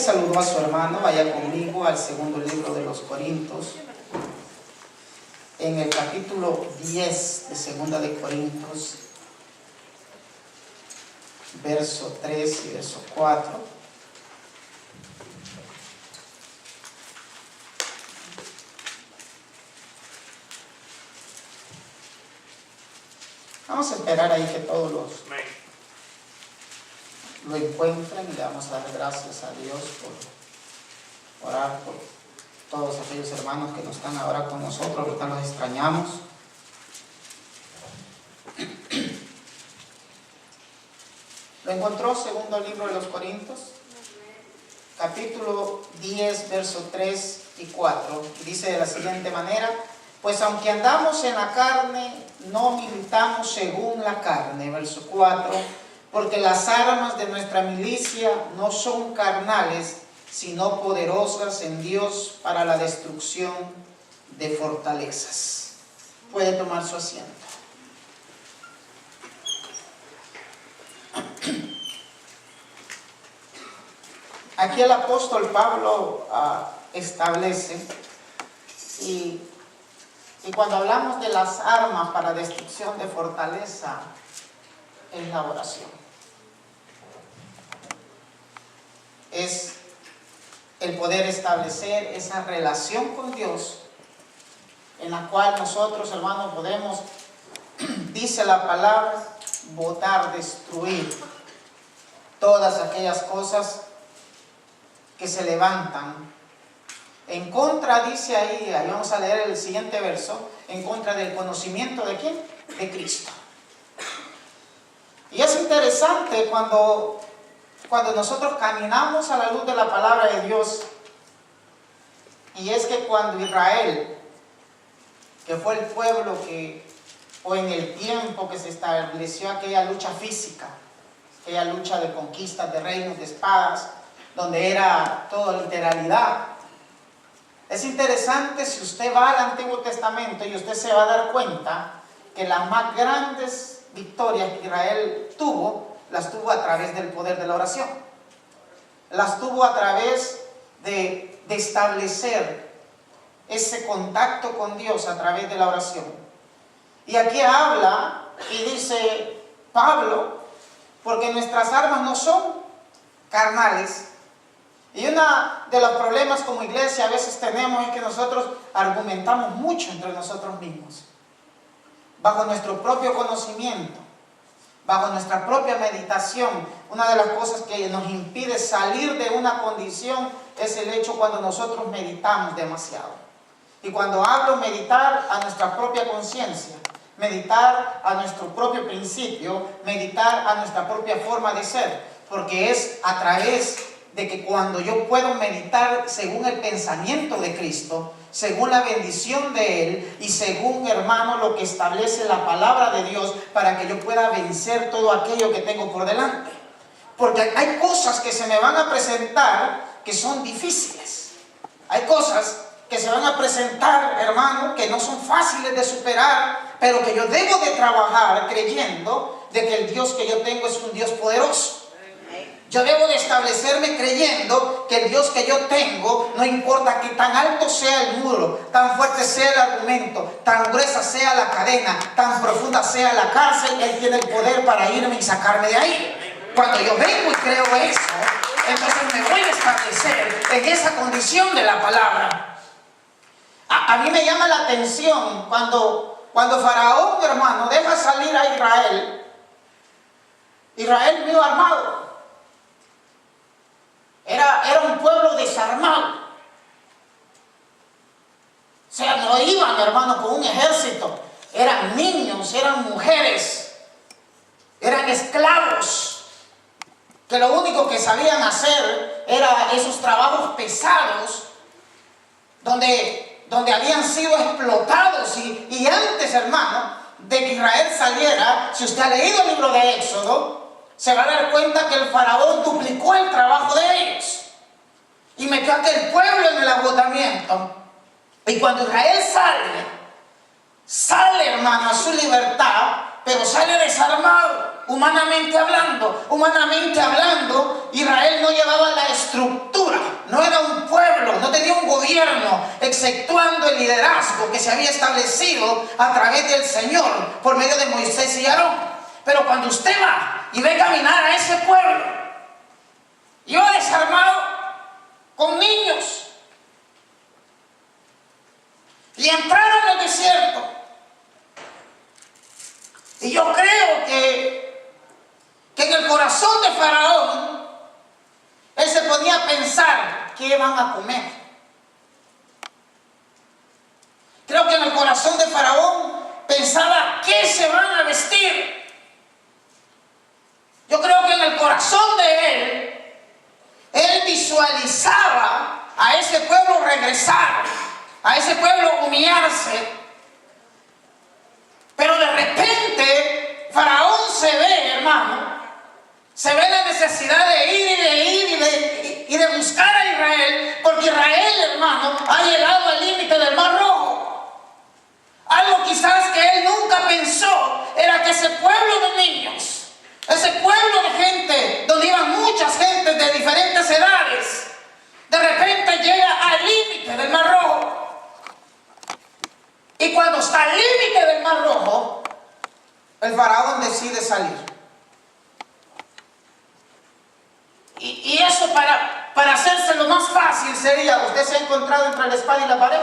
saludó a su hermano, vaya conmigo al segundo libro de los Corintios, en el capítulo 10 de segunda de Corintios, verso 3 y verso 4. Vamos a esperar ahí que todos lo encuentren y le vamos a dar gracias a Dios por orar por todos aquellos hermanos que no están ahora con nosotros, ahorita los extrañamos. ¿Lo encontró? Segundo libro de los Corintios, capítulo 10, verso 3 y 4. Dice de la siguiente manera: pues aunque andamos en la carne, no militamos según la carne. Verso 4. Porque las armas de nuestra milicia no son carnales, sino poderosas en Dios para la destrucción de fortalezas. Puede tomar su asiento. Aquí el apóstol Pablo establece, y cuando hablamos de las armas para destrucción de fortaleza, es la oración. Es el poder establecer esa relación con Dios en la cual nosotros, hermanos, podemos, dice la palabra, botar, destruir todas aquellas cosas que se levantan en contra, dice ahí vamos a leer el siguiente verso, en contra del conocimiento ¿de quién? De Cristo. Y es interesante cuando nosotros caminamos a la luz de la palabra de Dios, y es que cuando Israel, que fue el pueblo o en el tiempo que se estableció aquella lucha física, aquella lucha de conquistas de reinos, de espadas, donde era toda literalidad. Es interesante, si usted va al Antiguo Testamento, y usted se va a dar cuenta que las más grandes victorias que Israel tuvo, las tuvo a través del poder de la oración. Las tuvo a través de establecer ese contacto con Dios a través de la oración. Y aquí habla y dice Pablo, porque nuestras armas no son carnales. Y uno de los problemas como iglesia a veces tenemos es que nosotros argumentamos mucho entre nosotros mismos, bajo nuestro propio conocimiento, bajo nuestra propia meditación. Una de las cosas que nos impide salir de una condición es el hecho cuando nosotros meditamos demasiado. Y cuando hablo meditar a nuestra propia conciencia, meditar a nuestro propio principio, meditar a nuestra propia forma de ser, porque es a través de que cuando yo puedo meditar según el pensamiento de Cristo, según la bendición de Él y según, hermano, lo que establece la palabra de Dios para que yo pueda vencer todo aquello que tengo por delante. Porque hay cosas que se me van a presentar que son difíciles. Hay cosas que se van a presentar, hermano, que no son fáciles de superar, pero que yo debo de trabajar creyendo de que el Dios que yo tengo es un Dios poderoso. Yo debo de establecerme creyendo que el Dios que yo tengo, no importa que tan alto sea el muro, tan fuerte sea el argumento, tan gruesa sea la cadena, tan profunda sea la cárcel, Él tiene el poder para irme y sacarme de ahí. Cuando yo vengo y creo eso, entonces me voy a establecer en esa condición de la palabra. A mí me llama la atención cuando Faraón, hermano, deja salir a Israel. Israel vino armado. Era un pueblo desarmado. O sea, no iban, hermano, con un ejército. Eran niños, eran mujeres, eran esclavos, que lo único que sabían hacer era esos trabajos pesados, donde habían sido explotados. Y antes, hermano, de que Israel saliera, si usted ha leído el libro de Éxodo, se va a dar cuenta que el faraón duplicó el trabajo de ellos y metió a aquel pueblo en el agotamiento. Y cuando Israel sale, hermano, a su libertad, pero sale desarmado, humanamente hablando. Israel no llevaba la estructura exceptuando el liderazgo que se había establecido a través del Señor por medio de Moisés y Aarón. Pero cuando usted va y ve caminar a ese pueblo, iba desarmado con niños, y entraron al desierto. Y yo creo que en el corazón de Faraón, él se ponía a pensar qué van a comer. Creo que en el corazón de Faraón pensaba qué se van a vestir. Yo creo que en el corazón de él visualizaba a ese pueblo regresar, a ese pueblo humillarse. Pero de repente Faraón se ve, hermano, se ve la necesidad de ir y de buscar a Israel, porque Israel, hermano, ha llegado al límite del Mar Rojo. Algo quizás que él nunca pensó era que ese pueblo de niños, ese pueblo de gente, donde iban muchas gentes de diferentes edades, de repente llega al límite del Mar Rojo. Y cuando está al límite del Mar Rojo, el faraón decide salir. Y eso para hacerse lo más fácil sería, ¿usted se ha encontrado entre la espada y la pared?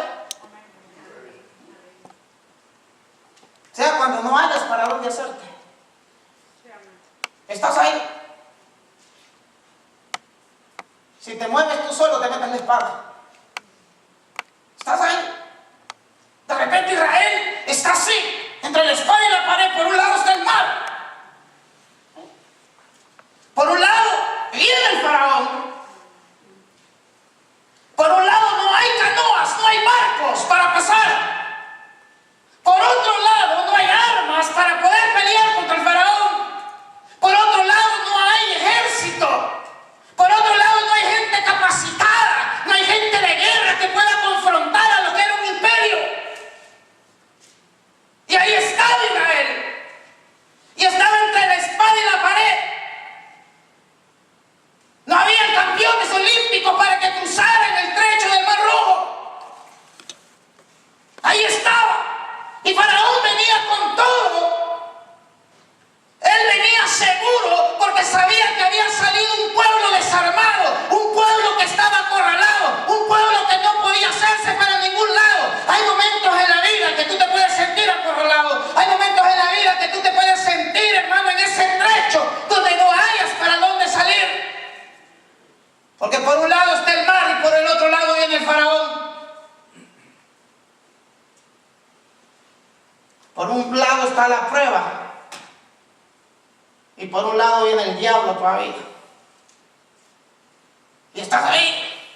O sea, cuando no hayas para dónde hacerte. Estás ahí. Si te mueves tú solo, te metes la espada. Estás ahí. De repente Israel está así, entre la espada y la pared. Por un lado está el mar. Por un lado viene el faraón. Por un lado no hay canoas, no hay barcos para pasar. Por otro lado no hay armas para poder pelear contra el faraón. Por otro lado no hay ejército. Por otro lado no hay gente capacitada, no hay gente de guerra que pueda confrontar a lo que era un imperio. Y ahí estaba Israel. Y estaba entre la espada y la pared. No había campeones olímpicos para que cruzaran el trecho del Mar Rojo. Ahí estaba. Y Faraón venía con todo. Él venía seguro porque sabía que había salido un pueblo desarmado, un pueblo que estaba acorralado, un pueblo que no podía hacerse para ningún lado. Hay momentos en la vida que tú te puedes sentir acorralado. Hay momentos en la vida que tú te puedes sentir, hermano, en ese trecho donde no hayas para dónde salir. Porque por un lado está el mar y por el otro lado viene el faraón. Por un lado está la prueba y por un lado viene el diablo todavía. Y estás ahí.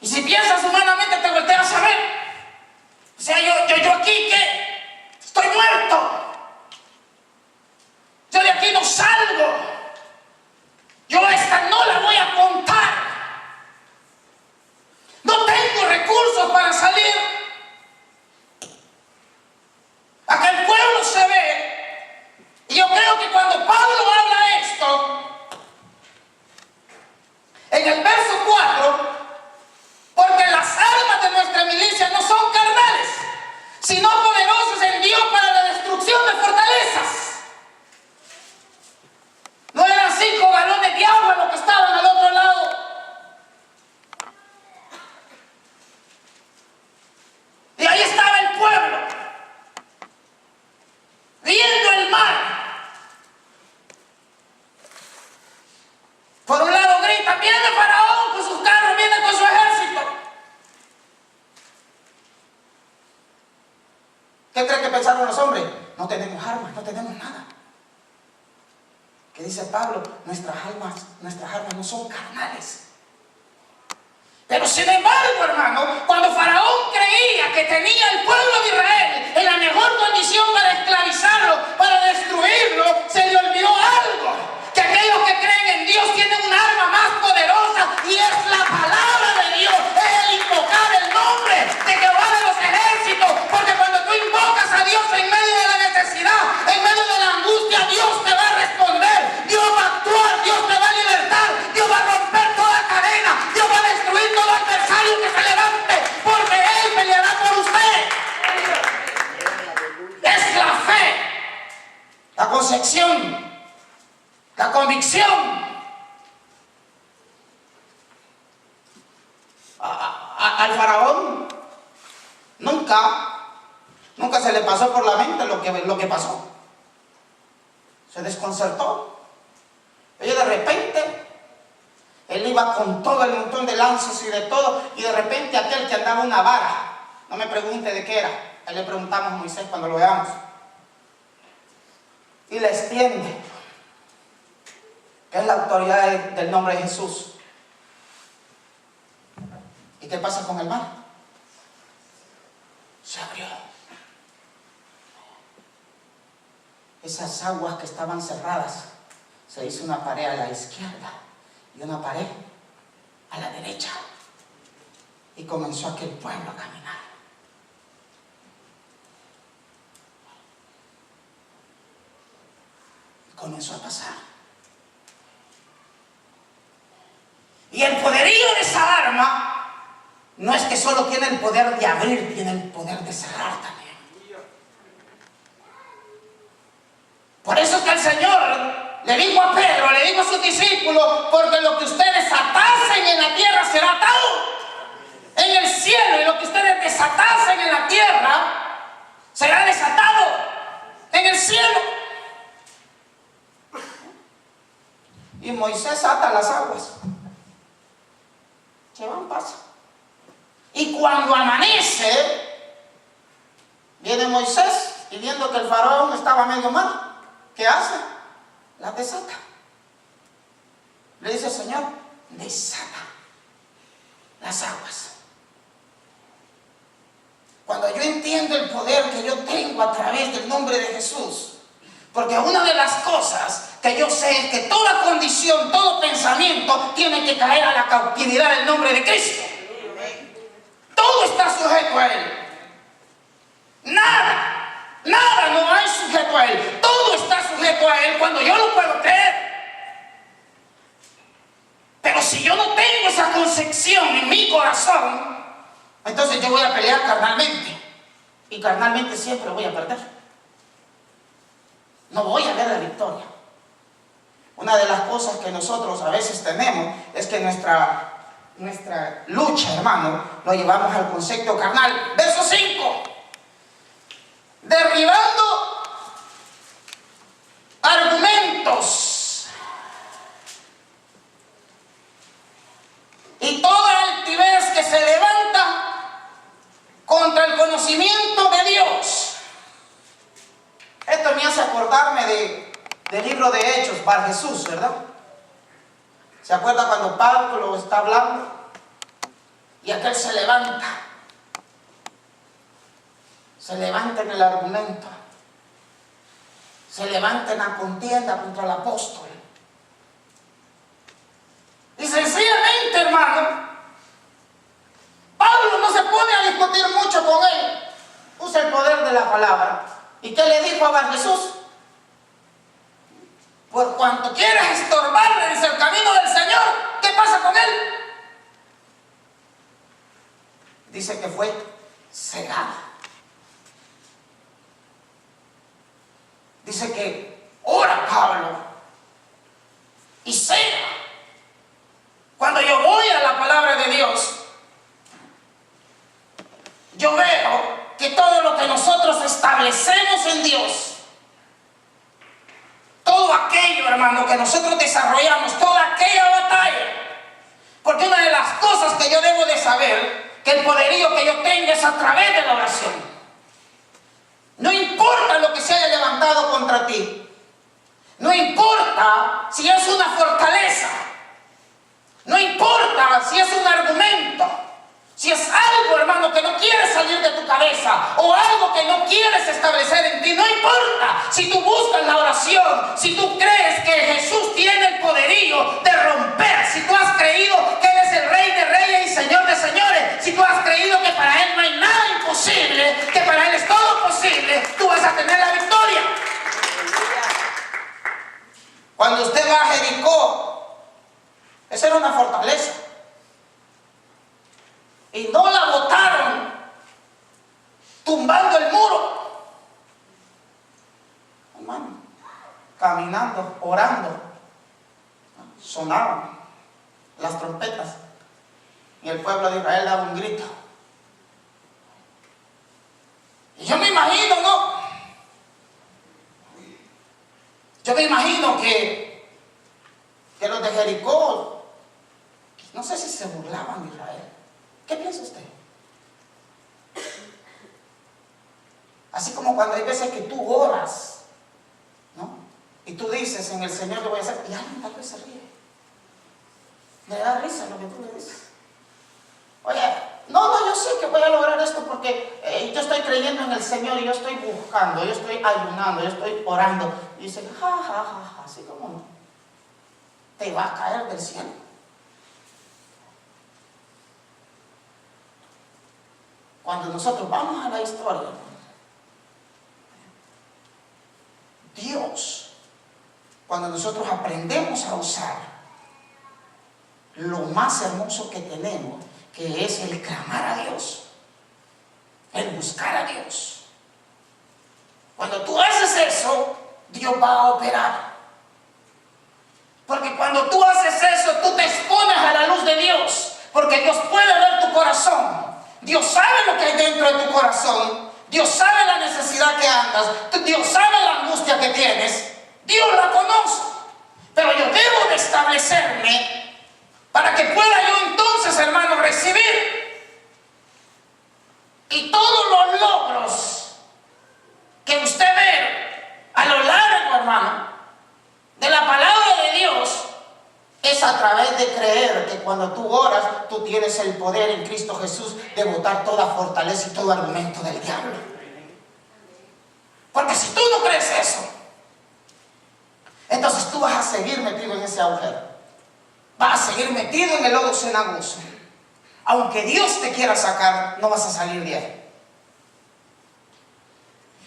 Y si piensas humanamente te volteas a ver. O sea, yo aquí, ¿qué? Estoy muerto. Yo de aquí no salgo. Yo esta no la voy a contar. No tengo recursos para salir. Acá el pueblo se ve. Y yo creo que cuando Pablo habla esto, en el verso 4, porque las armas de nuestra milicia no son carnales, sino poderosas en Dios para la destrucción de fortalezas. No eran 5 galones de agua los que estaban al otro lado. Y ahí estaba el pueblo, viendo el mar. Por un lado grita, viene Faraón con sus carros, viene con su ejército. ¿Qué creen que pensaron los hombres? No tenemos armas, no tenemos nada. ¿Qué dice Pablo? Nuestras armas no son carnales. Pero sin embargo, hermano, cuando Faraón creía que tenía el pueblo de Israel en la mejor condición para esclavizarlo, para destruirlo, se le olvidó algo. Que aquellos que creen en Dios tienen un arma más poderosa y es la palabra de Dios. Es el invocar el nombre de Jehová de los ejércitos. Porque cuando tú invocas a Dios en medio de la necesidad, en medio de la angustia, Dios te va a responder. Dios va a actuar, Dios te va a libertar, Dios va a romper toda cadena, Dios va a destruir todo le pasó por la mente lo que pasó. Se desconcertó. Oye, de repente, él iba con todo el montón de lanzas y de todo, y de repente aquel que andaba una vara, no me pregunte de qué era, ahí le preguntamos a Moisés cuando lo veamos, y le extiende, que es la autoridad del nombre de Jesús. ¿Y qué pasa con el mar? Se abrió. Esas aguas que estaban cerradas, se hizo una pared a la izquierda y una pared a la derecha. Y comenzó aquel pueblo a caminar. Y comenzó a pasar. Y el poderío de esa arma no es que solo tiene el poder de abrir, tiene el poder de cerrar también. Por eso es que el Señor le dijo a Pedro, le dijo a sus discípulos, porque lo que ustedes atasen en la tierra será atado en el cielo, y lo que ustedes desatasen en la tierra será desatado en el cielo. Y Moisés ata las aguas. Llevan paso. Y cuando amanece, viene Moisés y viendo que el faraón estaba medio mal, ¿qué hace? La desata. Le dice: Señor, desata las aguas. Cuando yo entiendo el poder que yo tengo a través del nombre de Jesús, porque una de las cosas que yo sé es que toda condición, todo pensamiento tiene que caer a la cautividad del nombre de Cristo. Todo está sujeto a Él. Nada no hay sujeto a Él. Todo está sujeto a Él cuando yo lo puedo creer. Pero si yo no tengo esa concepción en mi corazón, entonces yo voy a pelear carnalmente. Y carnalmente siempre voy a perder. No voy a ver la victoria. Una de las cosas que nosotros a veces tenemos es que nuestra lucha, hermano, lo llevamos al concepto carnal. Verso 5. Derribando argumentos y toda altivez que se levanta contra el conocimiento de Dios. Esto me hace acordarme del libro de Hechos, Bar Jesús, ¿verdad? ¿Se acuerda cuando Pablo está hablando y aquel se levanta? Se levanta en el argumento, se levanta en la contienda contra el apóstol. Y sencillamente, hermano, Pablo no se pone a discutir mucho con él. Usa el poder de la palabra. ¿Y qué le dijo a Bar Jesús? Por cuanto quieres estorbarle, dice, el camino del Señor, ¿qué pasa con él? Dice que fue cegada. Dice que ora Pablo y cega. Cuando yo voy a la palabra de Dios, yo veo que todo lo que nosotros establecemos en Dios, todo aquello, hermano, que nosotros desarrollamos, toda aquella batalla, porque una de las cosas que yo debo de saber, que el poderío que yo tengo es a través de la oración. No importa lo que se haya levantado contra ti, no importa si es una fortaleza, no importa si es un argumento, si es algo, hermano, que no quieres salir de tu cabeza o algo que no quieres establecer en ti, no importa. Si tú buscas la oración, si tú crees que Jesús tiene el poderío de romper, si tú has creído que Él es el Rey de Reyes y Señor de Señores, si tú has creído que para Él no hay nada imposible, que para Él es todo posible, tú vas a tener la victoria. Cuando usted va a Jericó, esa era una fortaleza. Y no la botaron tumbando el muro. Hermano, caminando, orando, sonaban las trompetas y el pueblo de Israel daba un grito. Y yo me imagino, ¿no? Yo me imagino que los de Jericó, no sé si se burlaban de Israel. ¿Qué piensa usted? Así como cuando hay veces que tú oras, ¿no? Y tú dices, en el Señor te voy a hacer, y alguien tal vez se ríe. Le da risa lo que tú le dices. Oye, no, yo sé que voy a lograr esto porque yo estoy creyendo en el Señor y yo estoy buscando, yo estoy ayunando, yo estoy orando. Y dice, ja, así como no. Te va a caer del cielo. Cuando nosotros vamos a la historia, Dios, cuando nosotros aprendemos a usar lo más hermoso que tenemos, que es el clamar a Dios, el buscar a Dios. Cuando tú haces eso, Dios va a operar. Porque cuando tú haces eso, tú te expones a la luz de Dios. Porque Dios puede ver tu corazón. Dios sabe lo que hay dentro de tu corazón. Dios sabe la necesidad que andas. Dios sabe la angustia que tienes. Dios la conoce. Pero yo debo de establecerme para que pueda yo entonces, hermano, recibir. Y todos los logros que usted ve a lo largo, hermano, de la palabra de Dios, es a través de creer que cuando tú oras, tú tienes el poder en Cristo Jesús de botar toda fortaleza y todo argumento del diablo. Porque si tú no crees eso, entonces tú vas a seguir metido en ese agujero. Vas a seguir metido en el lodo cenagoso. Aunque Dios te quiera sacar, no vas a salir de ahí.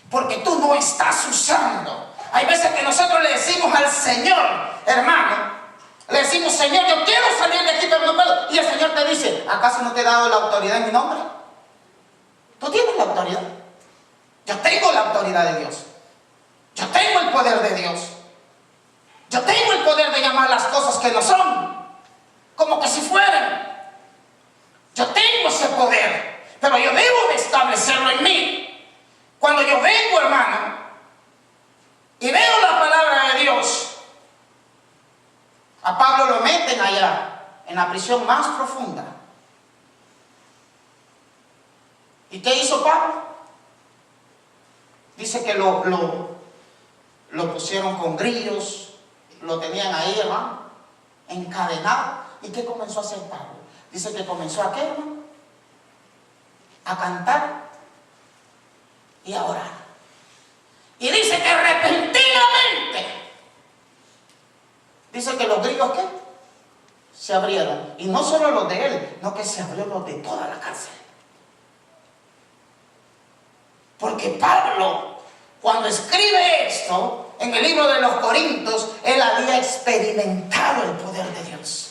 Porque tú no estás usando. Hay veces que nosotros le decimos al Señor, hermano, le decimos, Señor, yo quiero salir de aquí, pero no puedo. Y el Señor te dice, ¿acaso no te he dado la autoridad en mi nombre? Tú tienes la autoridad. Yo tengo la autoridad de Dios. Yo tengo el poder de Dios. Yo tengo el poder de llamar las cosas que no son, como que si fueran. Yo tengo ese poder, pero yo debo de establecerlo en mí. Cuando yo vengo, hermano, y veo la palabra de Dios, a Pablo lo meten allá, en la prisión más profunda. ¿Y qué hizo Pablo? Dice que lo pusieron con grillos, lo tenían ahí, hermano, encadenado. ¿Y qué comenzó a hacer Pablo? Dice que comenzó a qué, hermano? A cantar y a orar. Y dice que repentinamente, dice que los grillos, ¿qué? Se abrieron. Y no solo los de él, no, que se abrió los de toda la cárcel. Porque Pablo, cuando escribe esto en el libro de los Corintios, él había experimentado el poder de Dios.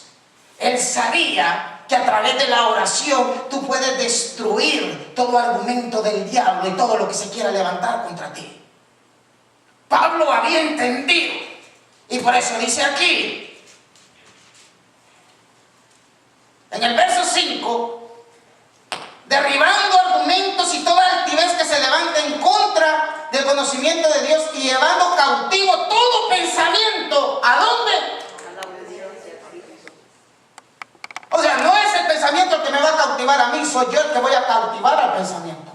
Él sabía que a través de la oración tú puedes destruir todo argumento del diablo y todo lo que se quiera levantar contra ti. Pablo había entendido, y por eso dice aquí, en el verso 5, derribando argumentos y toda altivez que se levante en contra del conocimiento de Dios y llevando cautivo todo pensamiento, ¿a dónde? A la obediencia a Cristo. O sea, no es el pensamiento el que me va a cautivar a mí, soy yo el que voy a cautivar al pensamiento.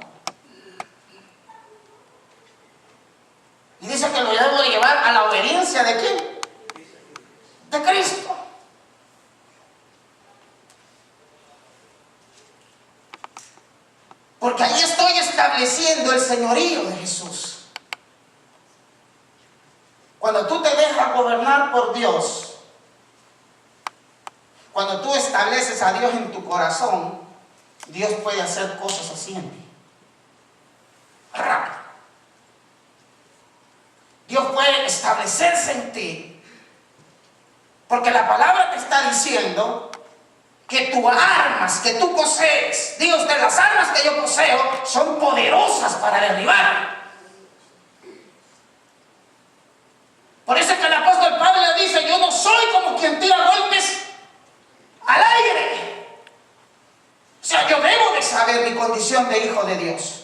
Y dice que lo debo de llevar a la obediencia ¿de quién? De Cristo. Porque ahí estoy estableciendo el señorío de Jesús. Cuando tú te dejas gobernar por Dios, cuando tú estableces a Dios en tu corazón, Dios puede hacer cosas así en ti. Rápido. Dios puede establecerse en ti. Porque la palabra te está diciendo que tus armas que tú posees, digo usted, las armas que yo poseo son poderosas para derribar. Por eso es que el apóstol Pablo dice, yo no soy como quien tira golpes al aire. O sea, yo debo de saber mi condición de hijo de Dios.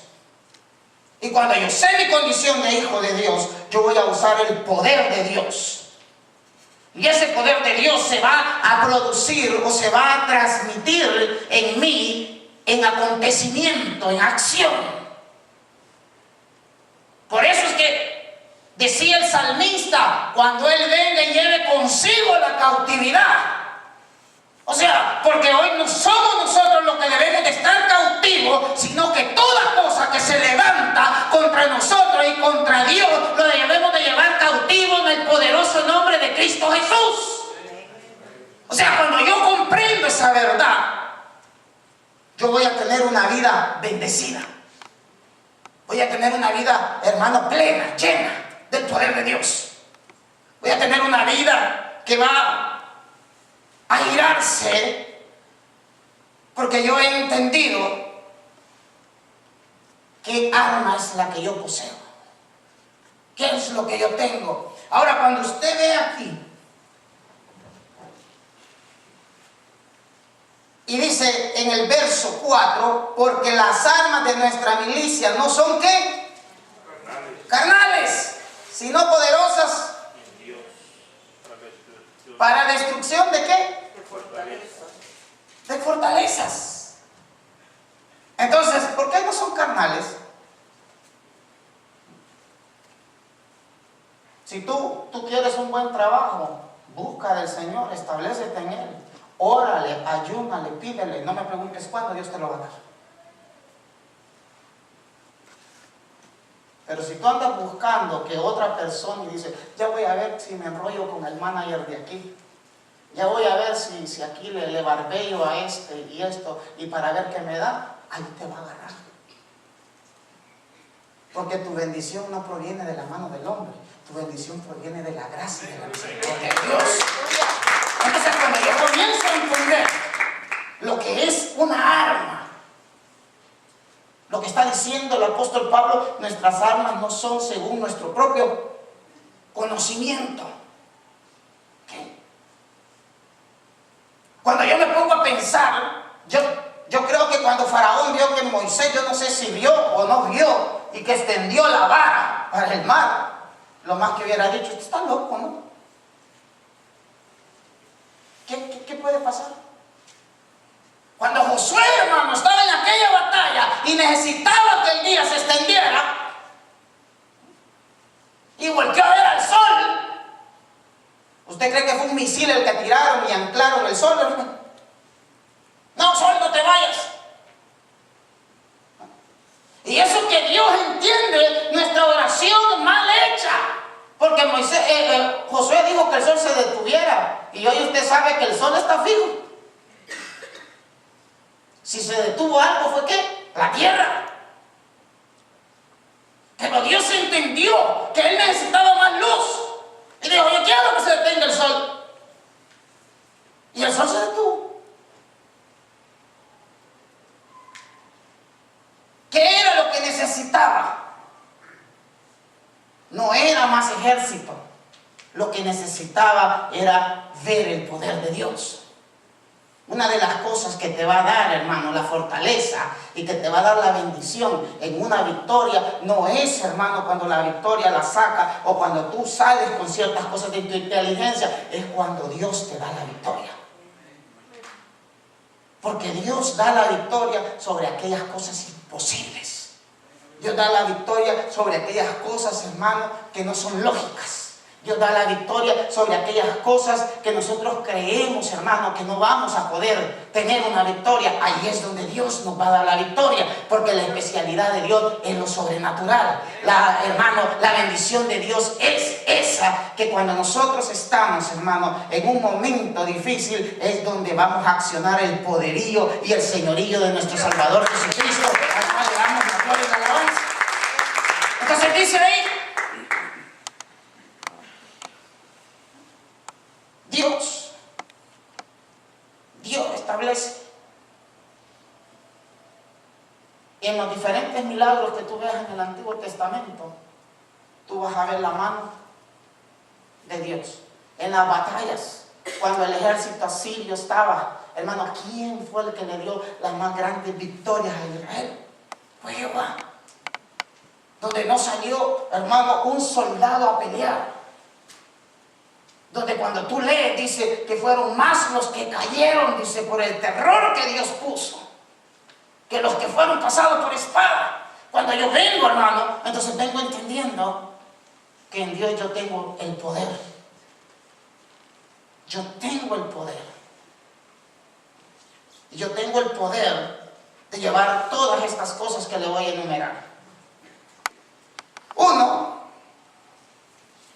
Y cuando yo sé mi condición de hijo de Dios, yo voy a usar el poder de Dios. Y ese poder de Dios se va a producir o se va a transmitir en mí en acontecimiento, en acción. Por eso es que decía el salmista, cuando Él venga y lleve consigo la cautividad. O sea, porque hoy no somos nosotros los que debemos de estar cautivos, sino que toda cosa que se levanta contra nosotros y contra Dios, lo debemos de llevar cautivo en el poderoso nombre de Cristo Jesús. O sea, cuando yo comprendo esa verdad, yo voy a tener una vida bendecida. Voy a tener una vida, hermano, plena, llena del poder de Dios. Voy a tener una vida que va a girarse, porque yo he entendido qué arma es la que yo poseo, qué es lo que yo tengo. Ahora, cuando usted ve aquí y dice en el verso 4, porque las armas de nuestra milicia no son ¿qué? Carnales, sino poderosas para destrucción de ¿qué? De fortalezas. Entonces, ¿por qué no son carnales? Si tú quieres un buen trabajo, busca del Señor, establécete en Él, órale, ayúnale, pídele, no me preguntes cuándo, Dios te lo va a dar. Pero si tú andas buscando que otra persona y dices, ya voy a ver si me enrollo con el manager de aquí, ya voy a ver si aquí le barbeo a este y esto, y para ver qué me da, ahí te va a agarrar. Porque tu bendición no proviene de la mano del hombre, tu bendición proviene de la gracia y de la misericordia de Dios. Entonces, cuando yo comienzo a entender lo que es una arma, lo que está diciendo el apóstol Pablo, nuestras armas no son según nuestro propio conocimiento. Cuando yo me pongo a pensar, yo creo que cuando Faraón vio que Moisés, yo no sé si vio o no vio, y que extendió la vara para el mar, lo más que hubiera dicho, usted está loco, ¿no? ¿Qué puede pasar? Cuando Josué, hermano, estaba en aquella batalla y necesitaba que el día se extendiera, y volteó a ver al sol, ¿usted cree que fue un misil el que tiraron y anclaron el sol, hermano? No, sol, no te vayas. Y eso que Dios entiende nuestra oración mal hecha. Porque Josué dijo que el sol se detuviera. Y hoy usted sabe que el sol está fijo. Si se detuvo algo, ¿fue qué? La tierra. Pero Dios entendió que Él necesitaba más luz. Y dijo, yo quiero que se detenga el sol. Y el sol se detuvo. ¿Qué era lo que necesitaba? No era más ejército. Lo que necesitaba era ver el poder de Dios. Una de las cosas que te va a dar, hermano, la fortaleza y que te va a dar la bendición en una victoria, no es, hermano, cuando la victoria la saca o cuando tú sales con ciertas cosas de tu inteligencia, es cuando Dios te da la victoria. Porque Dios da la victoria sobre aquellas cosas imposibles. Dios da la victoria sobre aquellas cosas, hermano, que no son lógicas. Dios da la victoria sobre aquellas cosas que nosotros creemos, hermano, que no vamos a poder tener una victoria. Ahí es donde Dios nos va a dar la victoria, porque la especialidad de Dios es lo sobrenatural. Hermano, la bendición de Dios es esa, que cuando nosotros estamos, hermano, en un momento difícil, es donde vamos a accionar el poderío y el señorío de nuestro Salvador Jesucristo, al cual le damos la gloria y la alabanza. Entonces dice ahí, Dios establece en los diferentes milagros que tú veas en el Antiguo Testamento, tú vas a ver la mano de Dios. En las batallas, cuando el ejército asirio estaba, hermano, ¿quién fue el que le dio las más grandes victorias a Israel? Fue Jehová. donde no salió, hermano, un soldado a pelear. Donde cuando tú lees, dice que fueron más los que cayeron, dice, por el terror que Dios puso, que los que fueron pasados por espada. Cuando yo vengo, hermano, entonces vengo entendiendo que en Dios yo tengo el poder. Yo tengo el poder. Y yo tengo el poder de llevar todas estas cosas que le voy a enumerar. 1,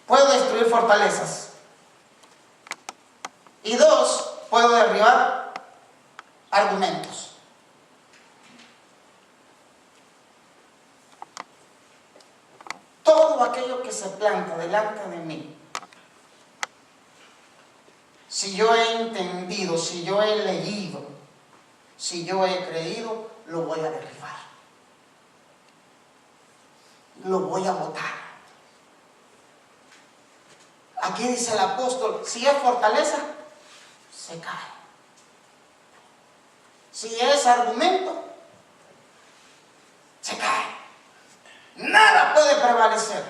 puedo destruir fortalezas. Y 2, puedo derribar argumentos. Todo aquello que se planta delante de mí, si yo he entendido, si yo he leído, si yo he creído, lo voy a derribar. Lo voy a botar. Aquí dice el apóstol, si es fortaleza, se cae. Si es argumento, se cae. Nada puede prevalecer.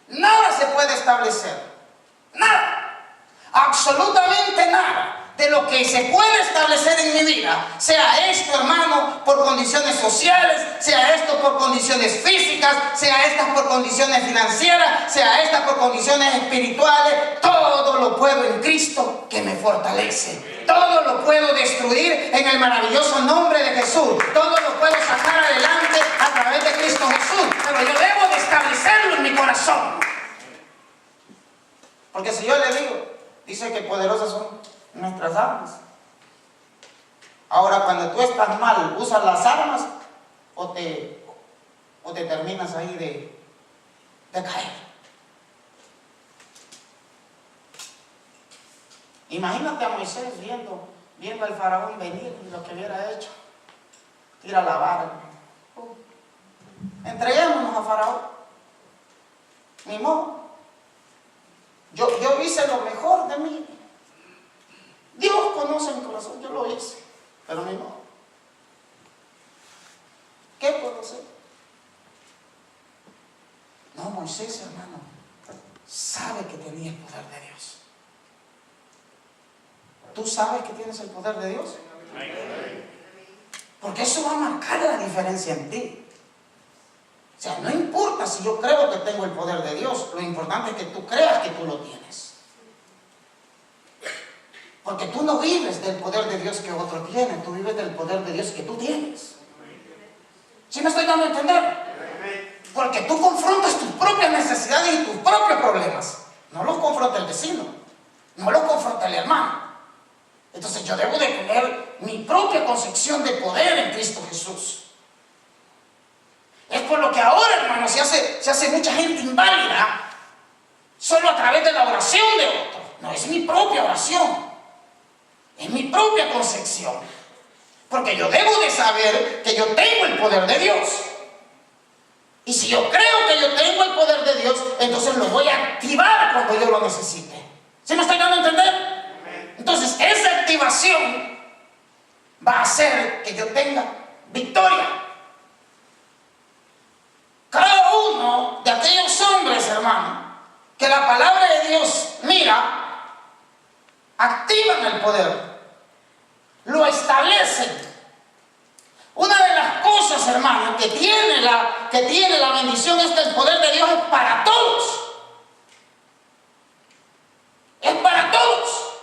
Nada se puede establecer. Nada. Absolutamente nada de lo que se puede establecer en mi vida, sea esto, hermano, por condiciones sociales, sea esto por condiciones físicas, sea estas por condiciones financieras, sea estas por condiciones espirituales, todo lo puedo en Cristo que me fortalece. Todo lo puedo destruir en el maravilloso nombre de Jesús. Todo lo puedo sacar adelante a través de Cristo Jesús. Pero yo debo de establecerlo en mi corazón. Porque si yo le digo, dice que poderosas son nuestras armas. Ahora, cuando tú estás mal, usas las armas o te terminas ahí de caer. Imagínate a Moisés viendo al faraón venir y lo que hubiera hecho. Tira la vara. Entreguémonos a faraón. Ni modo. Yo hice lo mejor de mí. Dios conoce mi corazón, yo lo hice, pero ni modo. ¿Qué puedo hacer? No, Moisés, hermano, sabe que tenía el poder de Dios. ¿Tú sabes que tienes el poder de Dios? Porque eso va a marcar la diferencia en ti. O sea, no importa si yo creo que tengo el poder de Dios, lo importante es que tú creas que tú lo tienes. Porque tú no vives del poder de Dios que otro tiene, tú vives del poder de Dios que tú tienes. ¿Sí me estoy dando a entender? Porque tú confrontas tus propias necesidades y tus propios problemas. No los confronta el vecino, no los confronta el hermano. Entonces yo debo de tener mi propia concepción de poder en Cristo Jesús. Es por lo que ahora, hermano, se hace mucha gente inválida solo a través de la oración de otros. No, es mi propia oración. Es mi propia concepción. Porque yo debo de saber que yo tengo el poder de Dios. Y si yo creo que yo tengo el poder de Dios, entonces lo voy a activar cuando yo lo necesite. ¿Sí me estoy dando a entender? Entonces esa activación va a hacer que yo tenga victoria. Cada uno de aquellos hombres, hermano, que la palabra de Dios mira, activan el poder, lo establecen. Una de las cosas, hermano, que tiene la bendición es que el poder de Dios es para todos. Es para todos.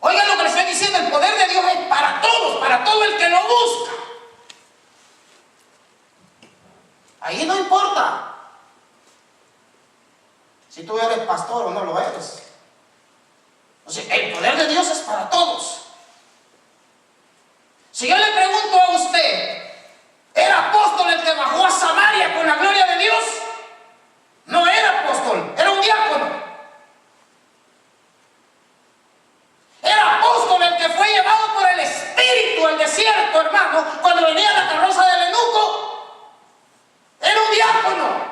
Oigan lo que le estoy diciendo, el poder de Dios es para todos, para todo el que lo busca. Ahí no importa si tú eres pastor o no lo eres. O sea, el poder de Dios es para todos. Si yo le pregunto a usted, ¿era apóstol el que bajó a Samaria con la gloria de Dios? No era apóstol, era un diácono. Era apóstol el que fue llevado por el Espíritu al desierto, hermano, cuando venía la carroza del eunuco. Era un diácono.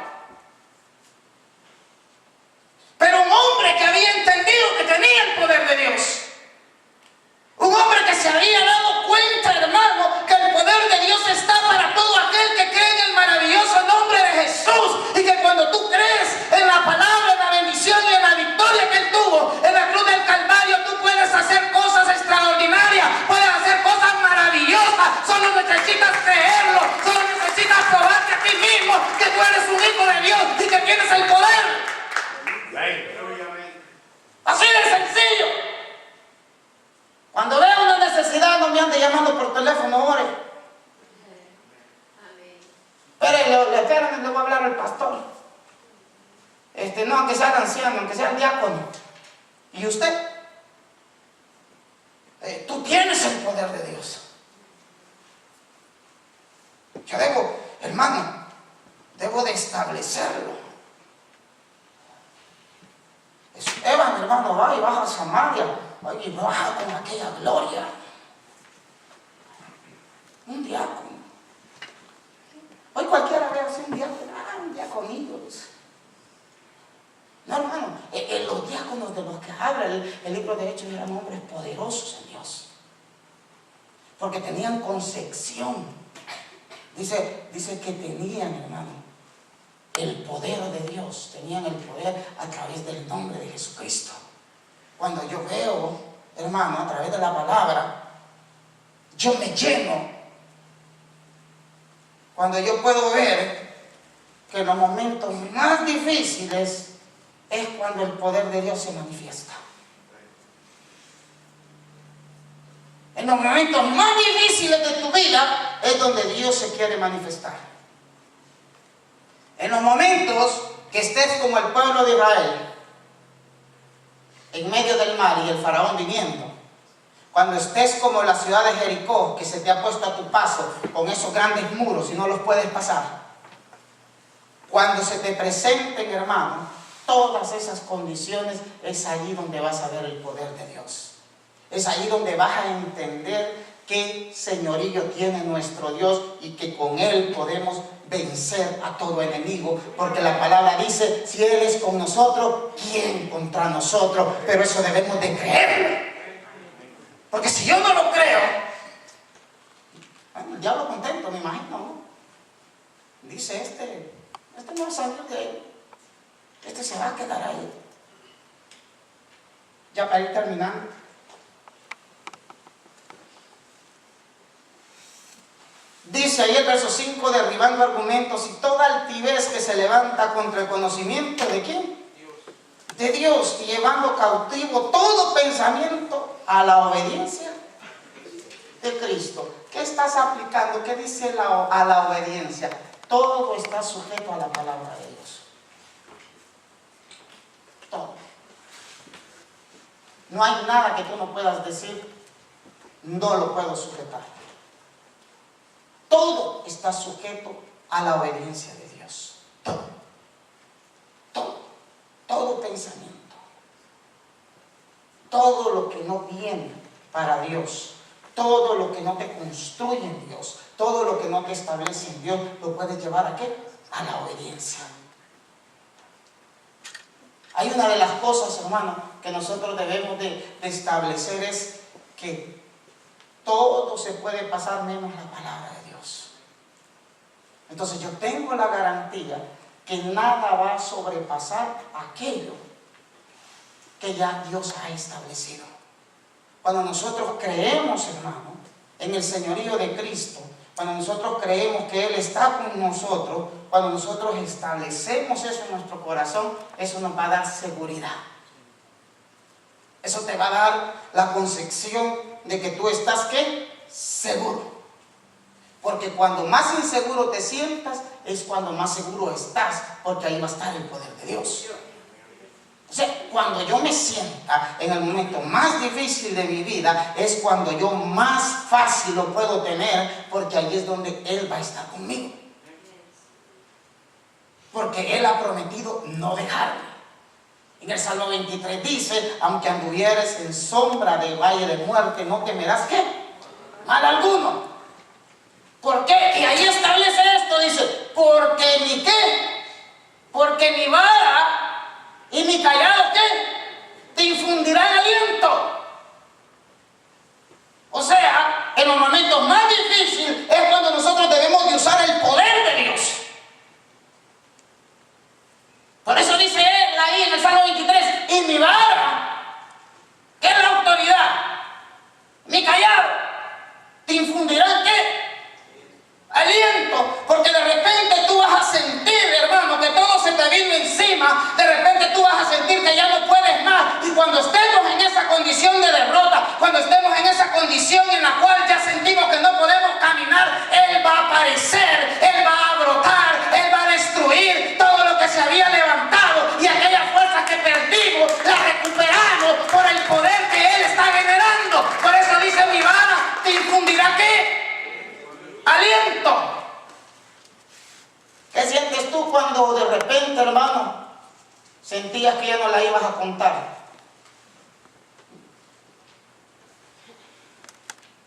Pero un hombre que había entendido que tenía el poder de Dios. Un hombre que se había dado cuenta, hermano, que el poder de Dios está para todo aquel que no, aunque sea el anciano, aunque sea el diácono. ¿Y usted? Tú tienes el poder de Dios. Yo debo, hermano, debo de establecerlo. Esteban, hermano, va y baja a Samaria, y baja con aquella gloria. Un diácono. Hoy cualquiera ve así un diácono, un diaconillo. No, hermano, los diáconos de los que habla el libro de Hechos eran hombres poderosos en Dios. Porque tenían concepción. Dice que tenían, hermano, el poder de Dios. Tenían el poder a través del nombre de Jesucristo. Cuando yo veo, hermano, a través de la palabra, yo me lleno. Cuando yo puedo ver que en los momentos más difíciles es cuando el poder de Dios se manifiesta. En los momentos más difíciles de tu vida es donde Dios se quiere manifestar. En los momentos que estés como el pueblo de Israel, en medio del mar y el faraón viniendo, cuando estés como la ciudad de Jericó, que se te ha puesto a tu paso con esos grandes muros y no los puedes pasar, cuando se te presenten, hermano, todas esas condiciones, es allí donde vas a ver el poder de Dios. Es allí donde vas a entender qué señorío tiene nuestro Dios y que con Él podemos vencer a todo enemigo, porque la palabra dice, si Él es con nosotros, ¿quién contra nosotros? Pero eso debemos de creerlo, porque si yo no lo creo, bueno, el diablo contento, me imagino, ¿no? Dice, este no va a salir de ahí, este se va a quedar ahí. Ya para ir terminando, dice ahí el verso 5, derribando argumentos y toda altivez que se levanta contra el conocimiento ¿de quién? De Dios, y llevando cautivo todo pensamiento a la obediencia de Cristo. ¿Qué estás aplicando? ¿Qué dice a la obediencia? Todo está sujeto a la palabra de Dios. Todo. No hay nada que tú no puedas decir, no lo puedo sujetar. Todo está sujeto a la obediencia de Dios. Todo. Todo. Todo pensamiento. Todo lo que no viene para Dios. Todo lo que no te construye en Dios. Todo lo que no te establece en Dios. Lo puedes llevar ¿a qué? A la obediencia. Hay una de las cosas, hermano, que nosotros debemos de establecer es que todo se puede pasar menos la palabra de Dios. Entonces yo tengo la garantía que nada va a sobrepasar aquello que ya Dios ha establecido. Cuando nosotros creemos, hermano, en el señorío de Cristo, cuando nosotros creemos que Él está con nosotros, cuando nosotros establecemos eso en nuestro corazón, eso nos va a dar seguridad. Eso te va a dar la concepción de que tú estás, ¿qué? Seguro. Porque cuando más inseguro te sientas, es cuando más seguro estás, porque ahí va a estar el poder de Dios. O sea, cuando yo me sienta en el momento más difícil de mi vida, es cuando yo más fácil lo puedo tener, porque ahí es donde Él va a estar conmigo. Porque Él ha prometido no dejarme. En el Salmo 23 dice, aunque anduvieres en sombra del valle de muerte, no temerás, ¿qué? Mal alguno. ¿Por qué? Y ahí establece esto, dice, porque ni qué, porque mi vara y mi callado, ¿qué? Te infundirán aliento. O sea, en los momentos más difíciles es cuando nosotros debemos de usar el poder de Dios. Por eso dice él ahí en el Salmo 23, y mi vara, que es la autoridad, mi callado, te infundirán, ¿qué? Aliento, porque de repente tú vas a sentir, hermano, que todo se te vino encima. De repente tú vas a sentir que ya no puedes más, y cuando estemos en esa condición sentías que ya no la ibas a contar.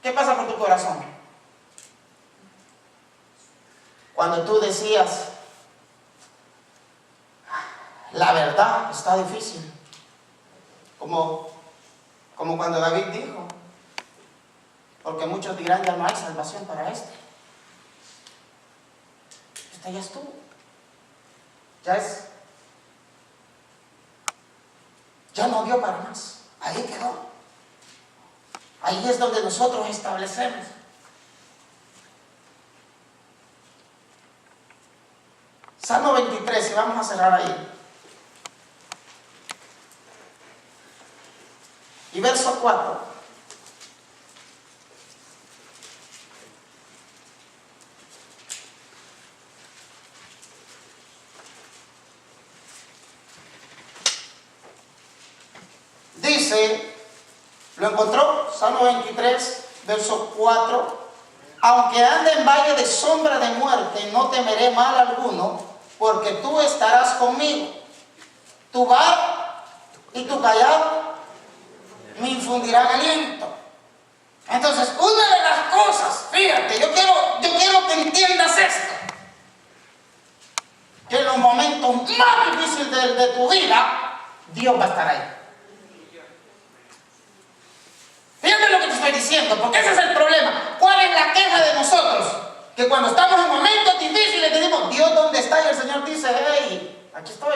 ¿Qué pasa por tu corazón? Cuando tú decías, la verdad está difícil. Como cuando David dijo, porque muchos dirán, ya no hay salvación para este. Este ya estuvo. Ya no dio para más. Ahí quedó. Ahí es donde nosotros establecemos. Salmo 23, y vamos a cerrar ahí. Y verso 4. Dice, ¿lo encontró? Salmo 23, verso 4. Aunque ande en valle de sombra de muerte, no temeré mal alguno, porque tú estarás conmigo. Tu vara y tu callado me infundirán aliento. Entonces, una de las cosas, fíjate, yo quiero que entiendas esto, que en los momentos más difíciles de tu vida, Dios va a estar ahí. Fíjate lo que te estoy diciendo, porque ese es el problema. ¿Cuál es la queja de nosotros? Que cuando estamos en momentos difíciles decimos, Dios, ¿dónde está? Y el Señor dice, hey, aquí estoy.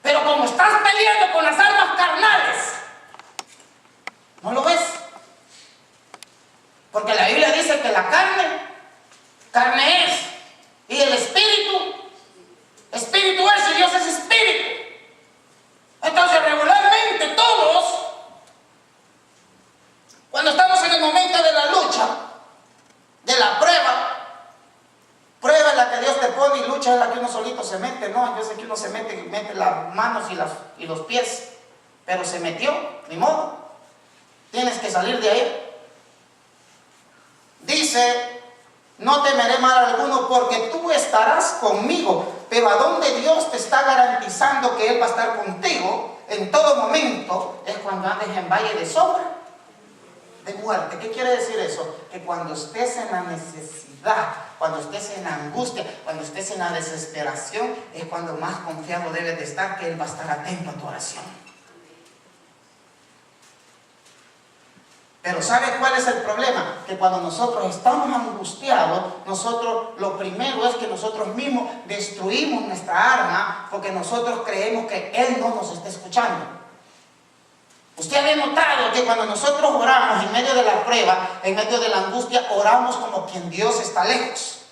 Pero como estás peleando con las armas carnales, no lo ves. Porque la Biblia dice que la carne es, y el espíritu es, y Dios es espíritu. Entonces regularmente todos, cuando estamos en el momento de la lucha, de la prueba es la que Dios te pone, y lucha es la que uno solito se mete, ¿no? Yo sé que uno se mete las manos y los pies, pero se metió, ni modo, tienes que salir de ahí. Dice, no temeré mal alguno, porque tú estarás conmigo. Pero ¿a dónde Dios te está garantizando que Él va a estar contigo en todo momento? Es cuando andes en valle de sombra de muerte. ¿Qué quiere decir eso? Que cuando estés en la necesidad, cuando estés en la angustia, cuando estés en la desesperación, es cuando más confiado debes de estar, que Él va a estar atento a tu oración. Pero ¿sabe cuál es el problema? Que cuando nosotros estamos angustiados, nosotros lo primero es que nosotros mismos destruimos nuestra alma, porque nosotros creemos que Él no nos está escuchando. Usted había notado que cuando nosotros oramos en medio de la prueba, en medio de la angustia, oramos como quien Dios está lejos.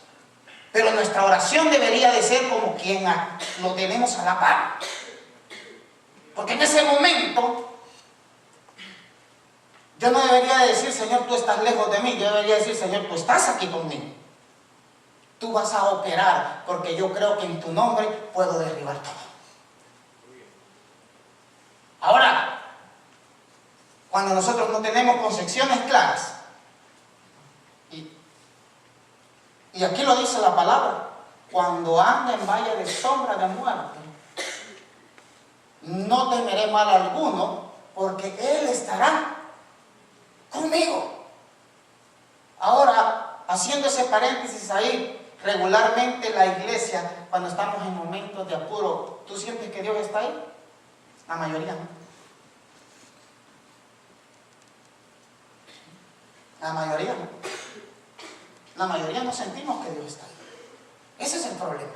Pero nuestra oración debería de ser como quien lo tenemos a la par. Porque en ese momento yo no debería de decir, Señor, tú estás lejos de mí. Yo debería decir, Señor, tú estás aquí conmigo. Tú vas a operar, porque yo creo que en tu nombre puedo derribar todo. Ahora, cuando nosotros no tenemos concepciones claras, y aquí lo dice la palabra, cuando ande en valle de sombra de muerte, no temeré mal alguno, porque Él estará conmigo. Ahora, haciendo ese paréntesis ahí, regularmente la iglesia, cuando estamos en momentos de apuro, ¿tú sientes que Dios está ahí? La mayoría no. La mayoría no. La mayoría no sentimos que Dios está ahí. Ese es el problema.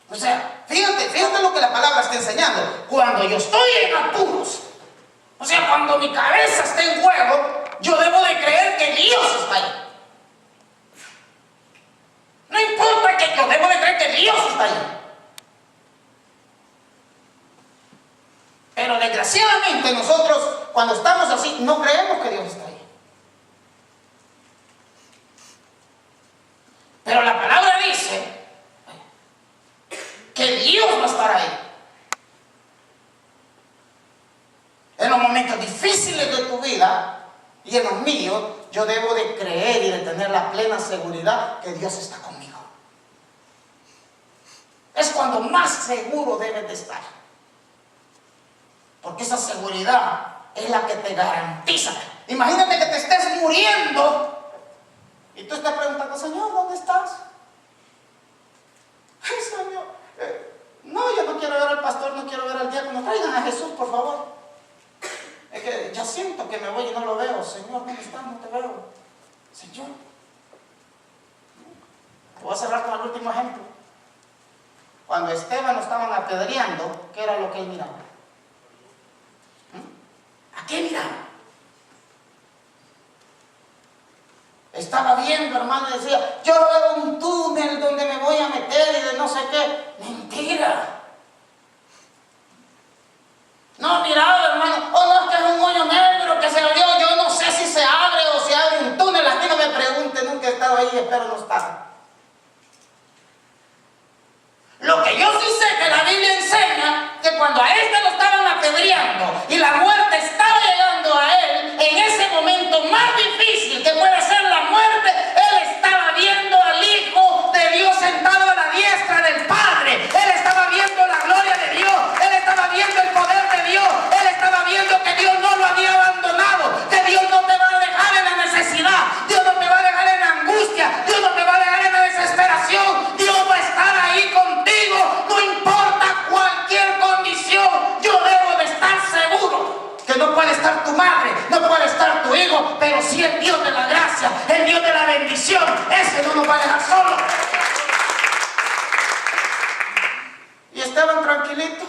O sea, fíjate lo que la palabra está enseñando. Cuando yo estoy en apuros, o sea, cuando mi cabeza está en juego, yo debo de creer que Dios está ahí. No importa, que yo debo de creer que Dios está ahí. Pero desgraciadamente nosotros, cuando estamos así, no creemos que Dios está ahí. Pero la palabra dice que Dios va a estar ahí. En los momentos difíciles de tu vida y en los míos, yo debo de creer y de tener la plena seguridad que Dios está conmigo. cuando más seguro debes de estar. Porque esa seguridad es la que te garantiza. Imagínate que te estés muriendo y tú estás preguntando, Señor, ¿dónde estás? Ay, Señor, no, yo no quiero ver al pastor, no quiero ver al diácono. Traigan a Jesús, por favor. Es que ya siento que me voy y no lo veo. Señor, ¿dónde estás? No te veo. Señor. Voy a cerrar con el último ejemplo. Cuando Esteban lo estaban apedreando, ¿qué era lo que él miraba? ¿A qué miraba? Estaba viendo, hermano, y decía, yo veo un túnel donde me voy a meter y de no sé qué. Mentira. No, miraba, hermano, oh no, es que es un hoyo negro que se abrió, yo no sé si se abre o se abre un túnel, aquí no me pregunte, nunca he estado ahí, espero no estar. Lo que yo sí sé que la Biblia enseña, que cuando a este lo estaban apedreando y la muerte estaba llegando a él, en ese momento más difícil que puede ser la muerte, él estaba viendo al Hijo de Dios sentado a la diestra del Padre, él estaba viendo la gloria de Dios, él estaba viendo el poder de Dios, él estaba viendo que Dios no lo había abandonado, que Dios no te va a dejar en la necesidad, Dios no te va a dejar en la angustia, Dios no te va a dejar en la desesperación, Dios va a estar ahí contigo, no importa cualquier condición. Yo debo de estar seguro que no puede estar tu madre, no puede estar tu hijo, pero sí el Dios de la gracia, el Dios de la bendición, ese no nos va a dejar solo. Y estaban tranquilitos.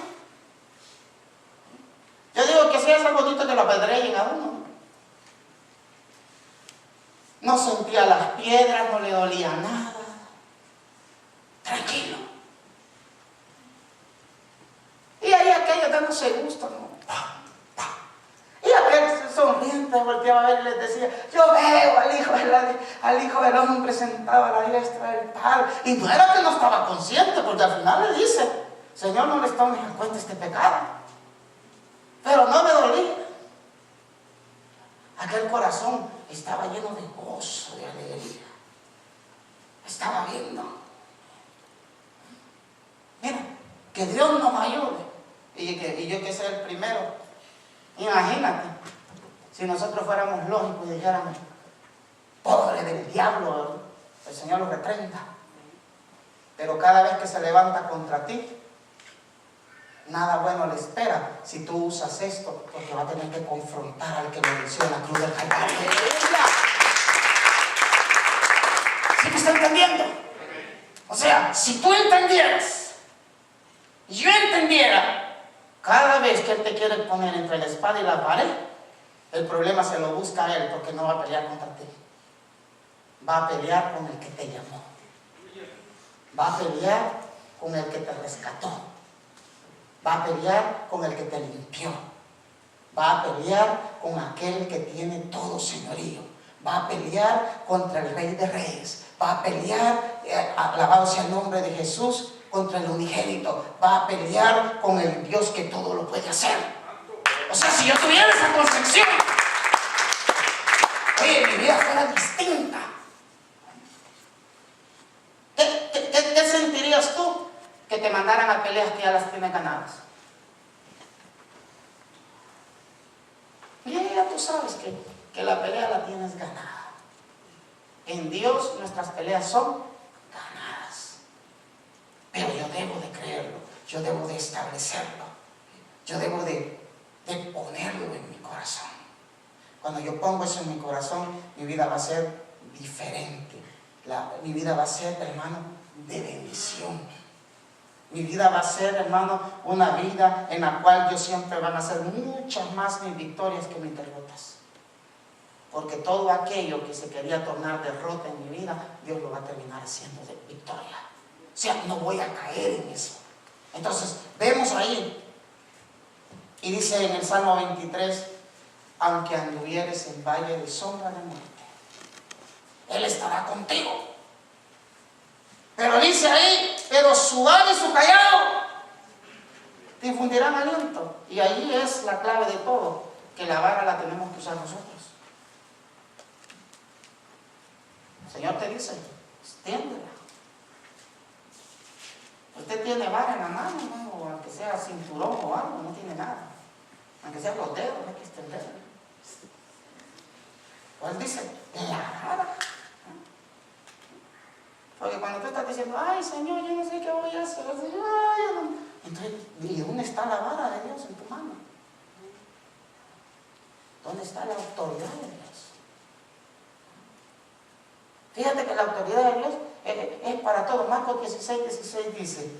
Yo digo que si es algo bonito que lo apedreen a uno. No sentía las piedras, no le dolía nada. Tranquilo. Y ahí aquellos dándose gusto, ¿no? Y aquel sonriente volteaba a ver y les decía, yo veo al hijo del hombre sentado a la diestra del Padre. Y no era que no estaba consciente, porque al final le dice, Señor, no les tomes en cuenta este pecado. Pero no me dolía. Aquel corazón estaba lleno de gozo, de alegría. Estaba viendo. Mira, que Dios nos ayude. Y yo que soy el primero. Imagínate, si nosotros fuéramos lógicos y dijéramos, pobre del diablo, el Señor lo reprenda. Pero cada vez que se levanta contra ti, nada bueno le espera si tú usas esto, porque va a tener que confrontar al que le venció en la cruz del Calvario. ¿Sí me está entendiendo? O sea, si tú entendieras, yo entendiera, cada vez que él te quiere poner entre la espada y la pared, el problema se lo busca a él, porque no va a pelear contra ti. Va a pelear con el que te llamó. Va a pelear con el que te rescató. Va a pelear con el que te limpió. Va a pelear con aquel que tiene todo señorío. Va a pelear contra el Rey de Reyes. Va a pelear, alabado sea el nombre de Jesús, contra el unigénito. Va a pelear con el Dios que todo lo puede hacer. O sea, si yo tuviera esa concepción, oye, mi vida fuera distinta. ¿Qué sentirías tú que te mandaran a peleas que ya las tienes ganadas? Y ya tú sabes que la pelea la tienes ganada. En Dios nuestras peleas son ganadas. Pero yo debo de creerlo, yo debo de establecerlo, yo debo de ponerlo en mi corazón. Cuando yo pongo eso en mi corazón, mi vida va a ser diferente. Mi vida va a ser, hermano, de bendición. Mi vida va a ser, hermano, una vida en la cual yo siempre van a ser muchas más mis victorias que mis derrotas. Porque todo aquello que se quería tornar derrota en mi vida, Dios lo va a terminar haciendo de victoria. O sea, no voy a caer en eso. Entonces, vemos ahí, y dice en el Salmo 23, aunque anduvieres en valle de sombra de muerte, Él estará contigo. Pero dice ahí, pero su vara y su callado te infundirán aliento. Y ahí es la clave de todo, que la vara la tenemos que usar nosotros. El Señor te dice, extiéndela. Usted tiene vara en la mano, ¿no? O aunque sea cinturón o algo, no tiene nada. Aunque sea los dedos, hay que extender. Pues dice, la vara. Porque cuando tú estás diciendo, ay Señor, yo no sé qué voy a hacer, ay, no. Entonces, ¿y dónde está la vara de Dios en tu mano? ¿Dónde está la autoridad de Dios? Fíjate que la autoridad de Dios es para todo. Marcos 16 dice,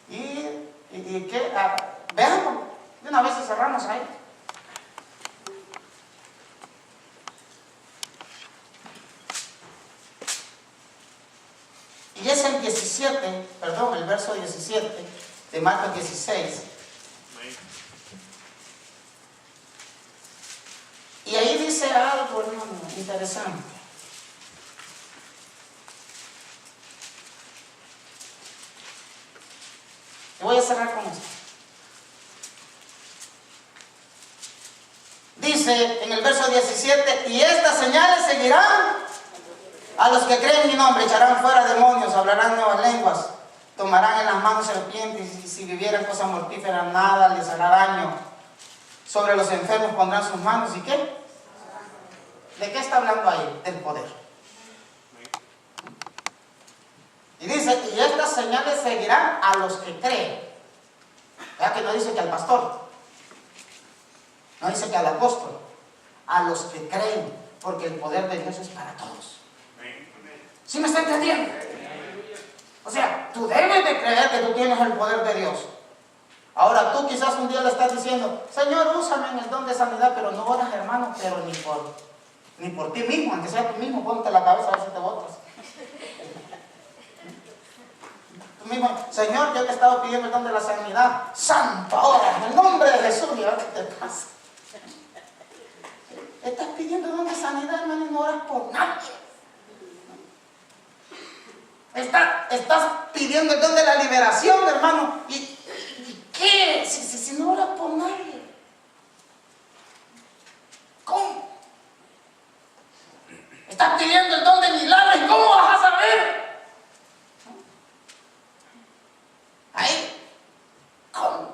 y que, veamos, de una vez y cerramos ahí. Y es el 17, perdón, el verso 17 de Marcos 16. Y ahí dice algo, hermano, interesante. Y voy a cerrar con esto. Dice en el verso 17, y estas señales seguirán a los que creen en mi nombre, echarán fuera demonios, hablarán nuevas lenguas, tomarán en las manos serpientes, y si vivieran cosas mortíferas nada les hará daño. Sobre los enfermos pondrán sus manos, ¿y qué? ¿De qué está hablando ahí? Del poder. Y dice, y estas señales seguirán a los que creen. ¿Verdad que no dice que al pastor? No dice que al apóstol. A los que creen, porque el poder de Dios es para todos. ¿Sí me está entendiendo? O sea, tú debes de creer que tú tienes el poder de Dios. Ahora tú quizás un día le estás diciendo, Señor, úsame en el don de sanidad, pero no oras, hermano, pero ni por ti mismo, aunque sea tú mismo, ponte la cabeza a ver si te botas. Tú mismo, Señor, yo te he estado pidiendo el don de la sanidad, santo ahora, en el nombre de Jesús, y ahora ¿qué te pasa? Estás pidiendo el don de sanidad, hermano, y no oras por nadie. Estás pidiendo el don de la liberación, hermano, ¿y qué? Si no oras por nadie. ¿Cómo? Estás pidiendo el don de milagros, ¿cómo vas a saber? Ahí, ¿cómo?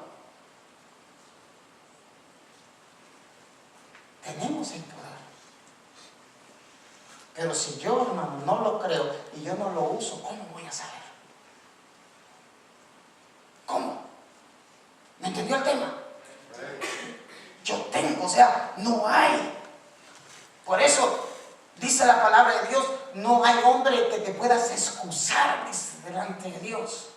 Tenemos el poder. Pero si yo, hermano, no lo creo y yo no lo uso, ¿cómo voy a saber? ¿Cómo? ¿Me entendió el tema? Yo tengo, o sea, no hay. Por eso dice la palabra de Dios, no hay hombre que te puedas excusar delante de Dios.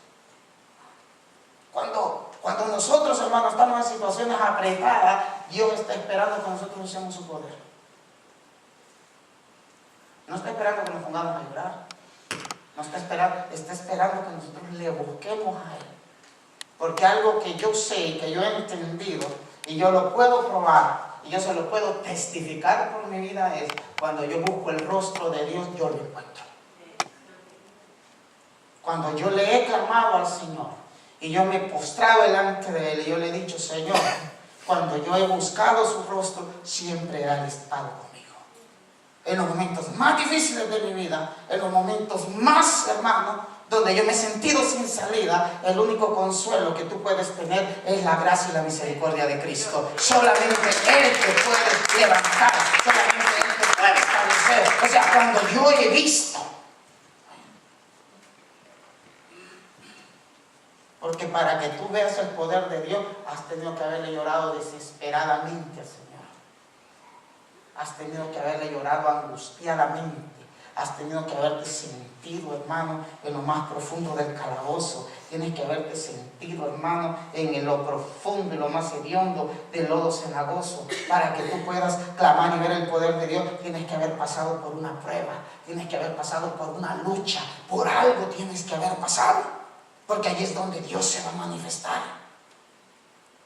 Cuando nosotros, hermanos, estamos en situaciones apretadas, Dios está esperando que nosotros usemos su poder. No está esperando que nos pongamos a llorar. No está esperando que nosotros le busquemos a Él. Porque algo que yo sé y que yo he entendido y yo lo puedo probar y yo se lo puedo testificar por mi vida es cuando yo busco el rostro de Dios, yo lo encuentro. Cuando yo le he clamado al Señor y yo me he postrado delante de Él y yo le he dicho, Señor, cuando yo he buscado su rostro, siempre ha estado conmigo. En los momentos más difíciles de mi vida, en los momentos más, hermano, donde yo me he sentido sin salida, el único consuelo que tú puedes tener es la gracia y la misericordia de Cristo. Solamente Él te puede levantar, solamente Él te puede establecer. O sea, cuando yo he visto, porque para que tú veas el poder de Dios, has tenido que haberle llorado desesperadamente al Señor. Has tenido que haberle llorado angustiadamente. Has tenido que haberte sentido, hermano, en lo más profundo del calabozo. Tienes que haberte sentido, hermano, en lo profundo y lo más hediondo del lodo cenagoso. Para que tú puedas clamar y ver el poder de Dios, tienes que haber pasado por una prueba. Tienes que haber pasado por una lucha. Por algo tienes que haber pasado. Porque ahí es donde Dios se va a manifestar.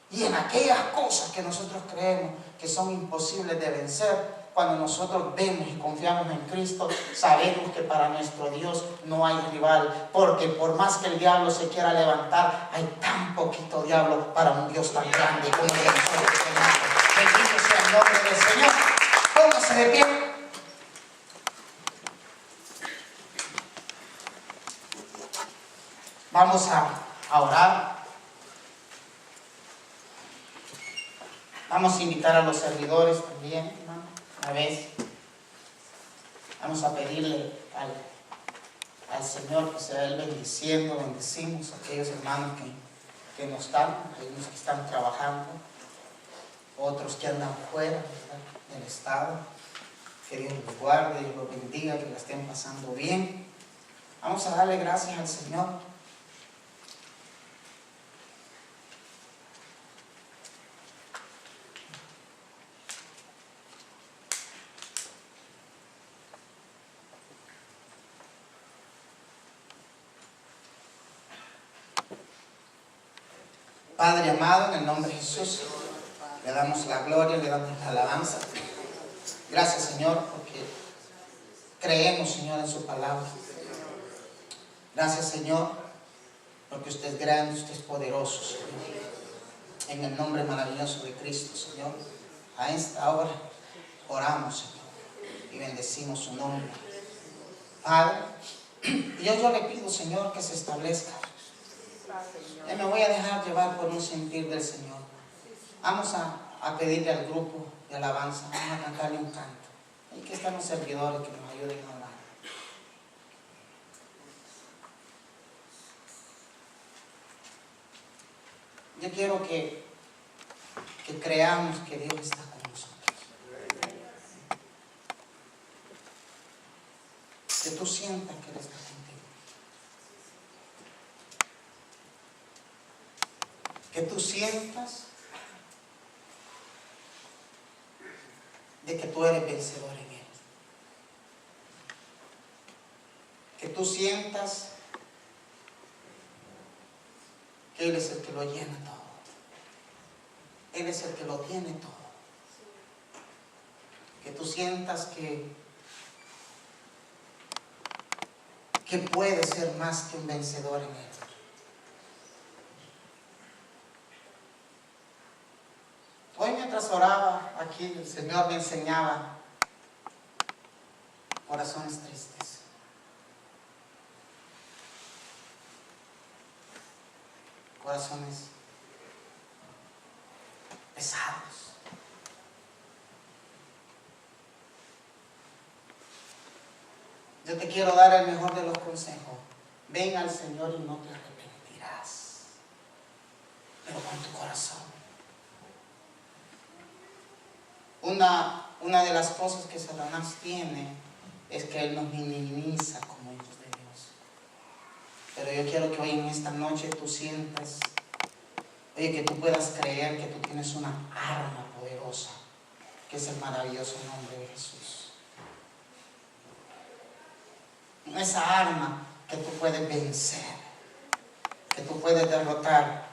Y en aquellas cosas que nosotros creemos que son imposibles de vencer, cuando nosotros vemos y confiamos en Cristo, sabemos que para nuestro Dios no hay rival, porque por más que el diablo se quiera levantar, hay tan poquito diablo para un Dios tan grande como el de nosotros tenemos. Bendito sea el nombre del Señor. Póngase de pie. Vamos a a orar. Vamos a invitar a los servidores también, hermano, una vez. Vamos a pedirle al Señor que sea Él bendiciendo. Bendecimos a aquellos hermanos que no están, hay unos que están trabajando, otros que andan fuera, ¿verdad?, del estado. Que Dios los guarde, Dios los bendiga, que la estén pasando bien. Vamos a darle gracias al Señor. Padre amado, en el nombre de Jesús, le damos la gloria, le damos la alabanza. Gracias, Señor, porque creemos, Señor, en su palabra. Gracias, Señor, porque usted es grande, usted es poderoso, Señor. En el nombre maravilloso de Cristo, Señor, a esta hora oramos, Señor, y bendecimos su nombre. Padre, yo le pido, Señor, que se establezca. Yo me voy a dejar llevar por un sentir del Señor. Vamos a pedirle al grupo de alabanza, vamos a cantarle un canto. Y que están los servidores que nos ayuden a orar. Yo quiero que creamos que Dios está con nosotros. Que tú sientas que Él está contigo. Que tú sientas de que tú eres vencedor en Él. Que tú sientas que Él es el que lo llena todo. Él es el que lo tiene todo. Que tú sientas que puedes ser más que un vencedor en Él. Hoy mientras oraba aquí, el Señor me enseñaba corazones tristes. Corazones pesados. Yo te quiero dar el mejor de los consejos. Ven al Señor y no te arrepentirás, pero con tu corazón. Una de las cosas que Satanás tiene es que él nos minimiza como hijos de Dios. Pero yo quiero que hoy en esta noche tú sientas, oye, que tú puedas creer que tú tienes una arma poderosa, que es el maravilloso nombre de Jesús. Esa arma que tú puedes vencer, que tú puedes derrotar.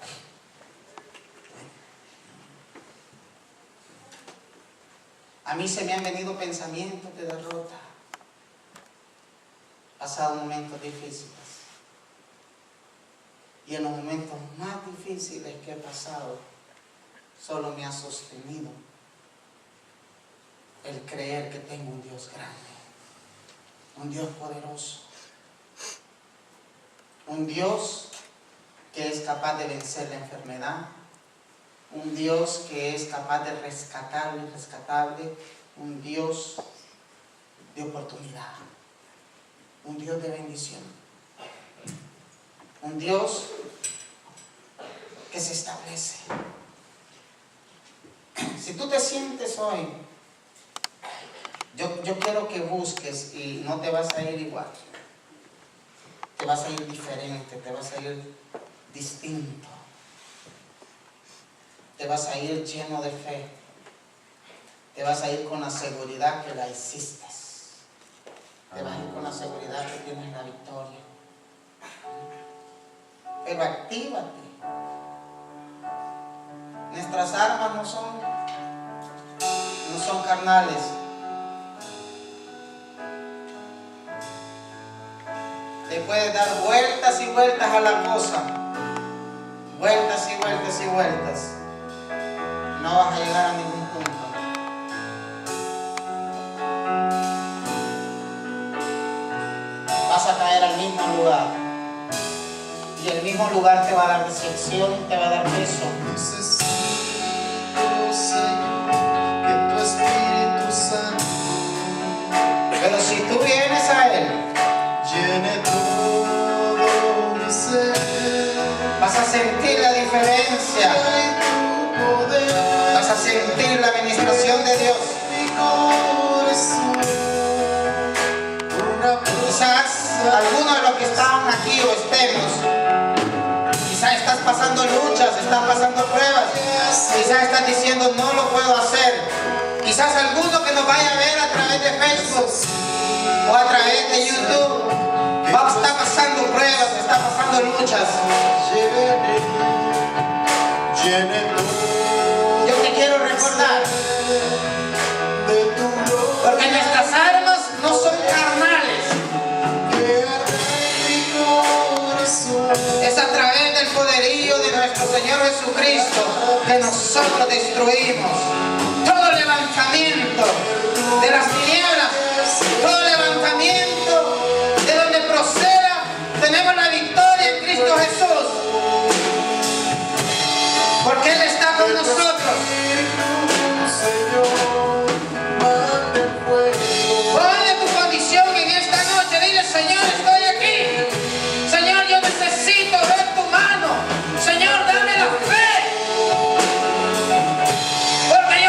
A mí se me han venido pensamientos de derrota, pasado momentos difíciles. Y en los momentos más difíciles que he pasado, solo me ha sostenido el creer que tengo un Dios grande, un Dios poderoso, un Dios que es capaz de vencer la enfermedad, un Dios que es capaz de rescatar lo irrescatable, un Dios de oportunidad, un Dios de bendición, un Dios que se establece. Si tú te sientes hoy, yo quiero que busques y no te vas a ir igual, te vas a ir diferente, te vas a ir distinto. Te vas a ir lleno de fe. Te vas a ir con la seguridad que la hiciste. Te vas a ir con la seguridad que tienes la victoria. Pero actívate. Nuestras armas no son carnales. Te puedes dar vueltas y vueltas a la cosa. Vueltas y vueltas y vueltas. No vas a llegar a ningún punto. Vas a caer al mismo lugar. Y el mismo lugar te va a dar decepción, te va a dar peso. Necesito, Señor, que tu Espíritu Santo Pero si tú vienes a Él, llene todo mi ser. vas a sentir la diferencia. Hay tu poder, Vas a sentir la administración de Dios. mi corazón. Una Quizás algunos de los que estaban aquí o estemos, quizás estás pasando luchas, estás pasando pruebas, quizás estás diciendo no lo puedo hacer. Quizás alguno que nos vaya a ver a través de Facebook o a través de YouTube está pasando pruebas, está pasando luchas. llene todo Yo te quiero recordar, de tu gloria. porque nuestras armas no son carnales, Que arde mi corazón. es a través del poderío de nuestro Señor Jesucristo que nosotros destruimos todo levantamiento de las tinieblas, todo levantamiento de donde proceda. Tenemos la victoria en Cristo Jesús, porque Él está con nosotros. Señor, mande fuego. Ponle tu condición en esta noche, dile: Señor, estoy aquí. Señor, yo necesito ver tu mano. Señor, dame la fe, porque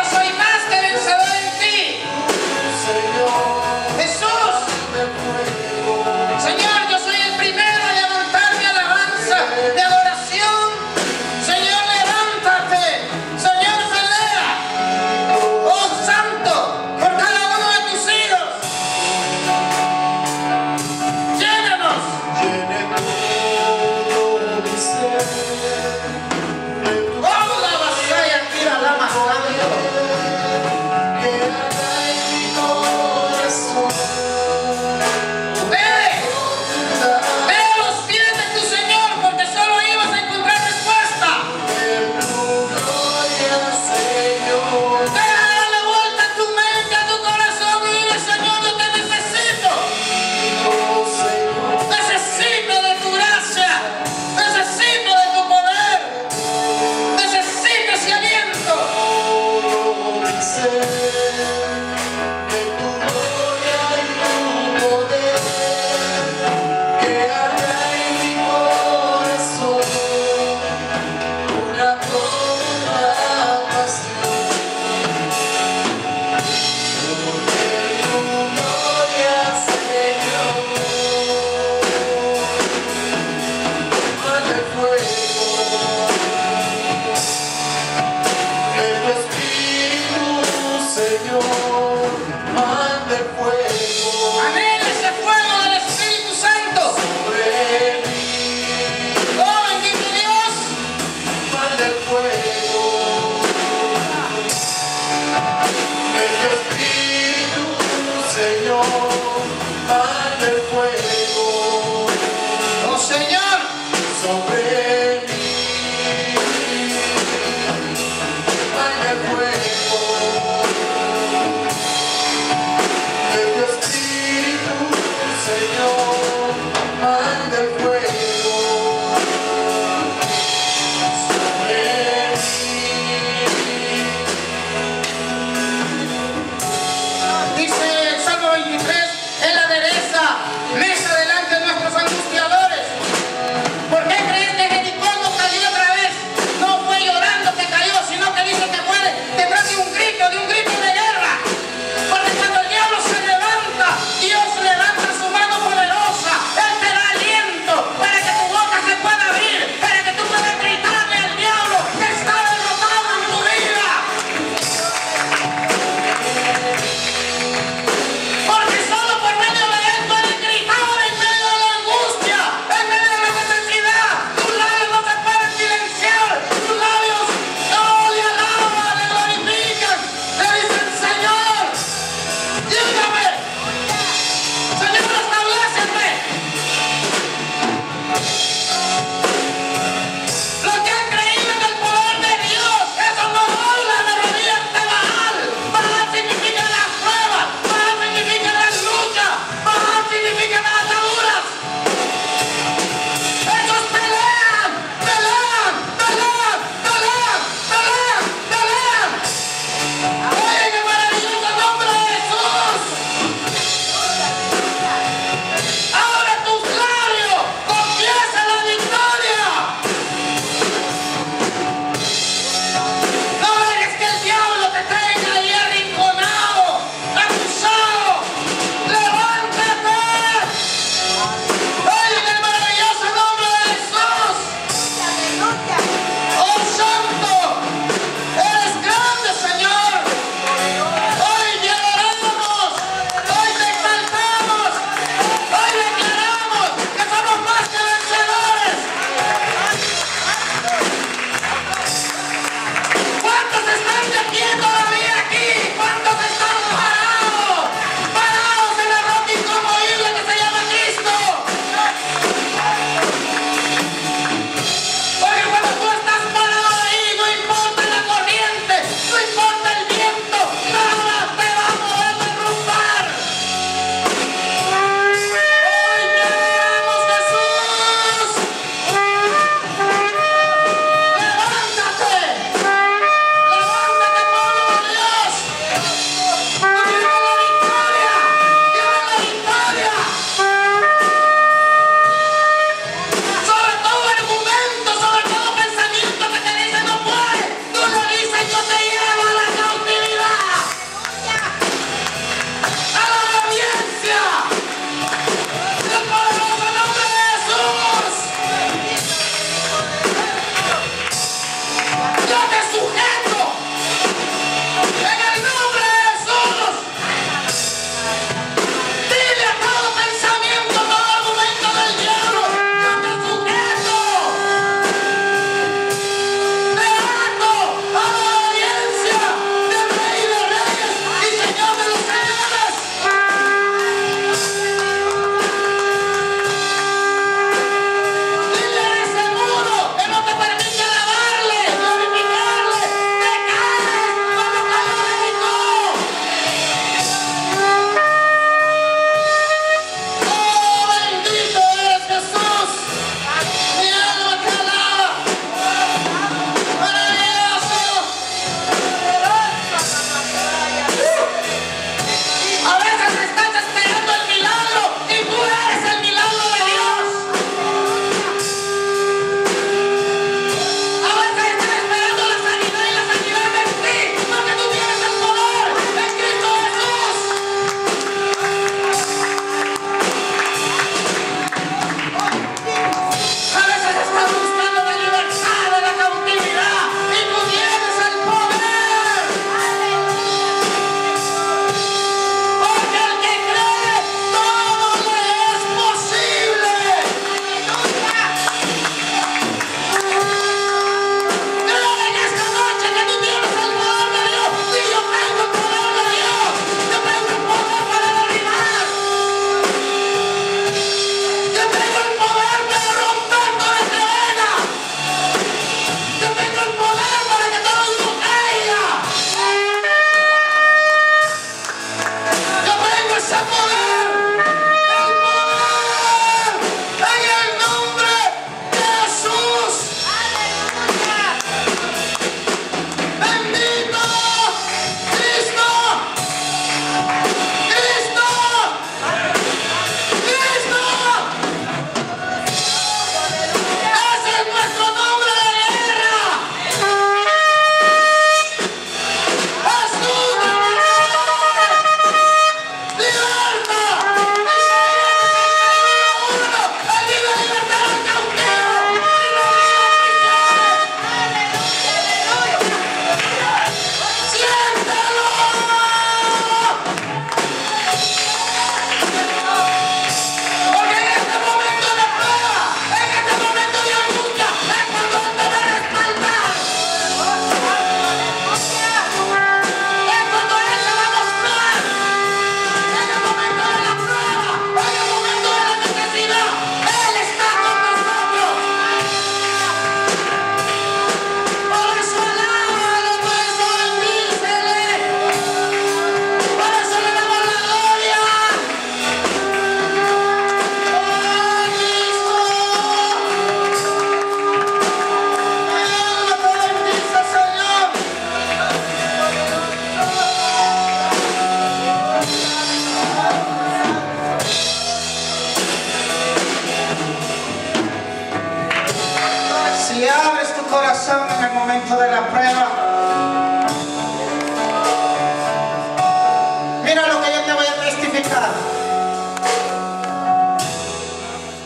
Mira lo que yo te voy a testificar.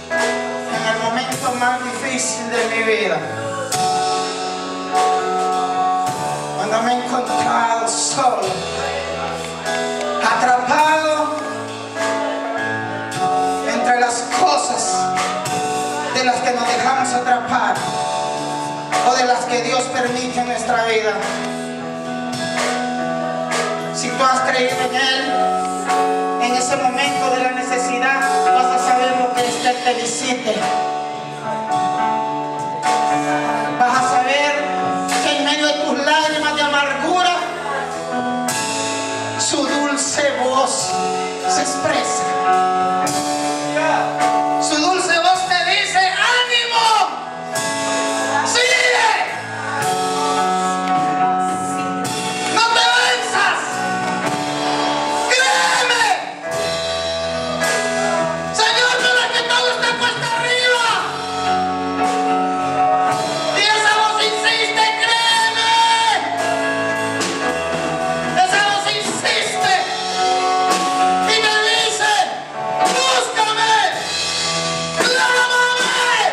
En el momento más difícil de mi vida, cuando me he encontrado solo, atrapado entre las cosas de las que nos dejamos atrapar o de las que Dios permite en nuestra vida. Si tú has creído en Él, en ese momento de la necesidad vas a saber lo que es que Él te visite. Vas a saber que en medio de tus lágrimas de amargura, su dulce voz se expresa. Su dulce voz te dice: ¡ánimo! ¡Sigue! ¡No te venzas! ¡Créeme! Señor, no es que todo esté puesto arriba. Y esa voz insiste: créeme. Esa voz insiste y me dice: búscame, clámame.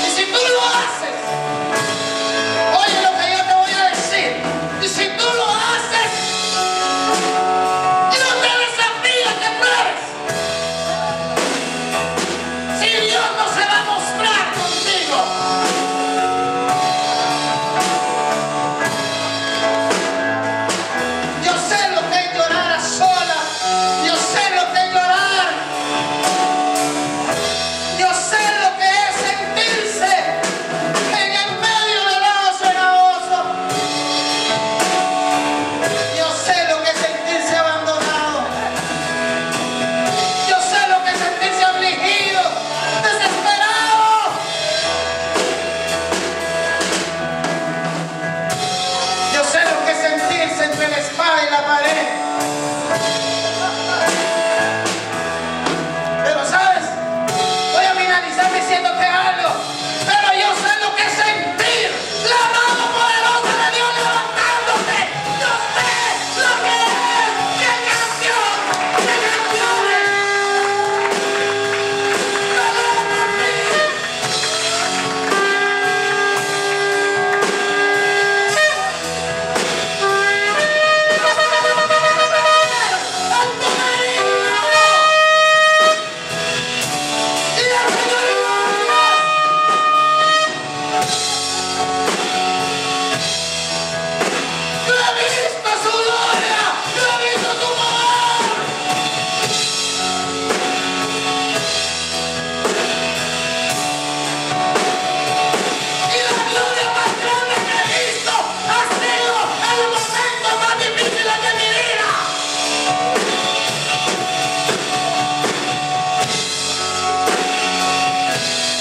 Y si tú lo haces, oye lo que yo te voy a decir. Y si tú lo haces, yo te desafío a que pruebes. Si Dios no se va a mostrar contigo. Yo sé lo que es llorar a solas. Yo sé lo que es llorar. Yo sé lo que es sentirse en el medio del lago cenagoso. Yo sé lo que es sentirse abandonado. Yo sé lo que es sentirse afligido, desesperado. Yo sé lo que es sentirse entre la espada y la pared. Pero sabes, voy a finalizar diciéndote algo. Pero yo sé lo que es sentir la mano poderosa de Dios levantándote. Yo sé lo que es. ¡Qué canción! ¡Qué canciones! ¡Pelea por mí!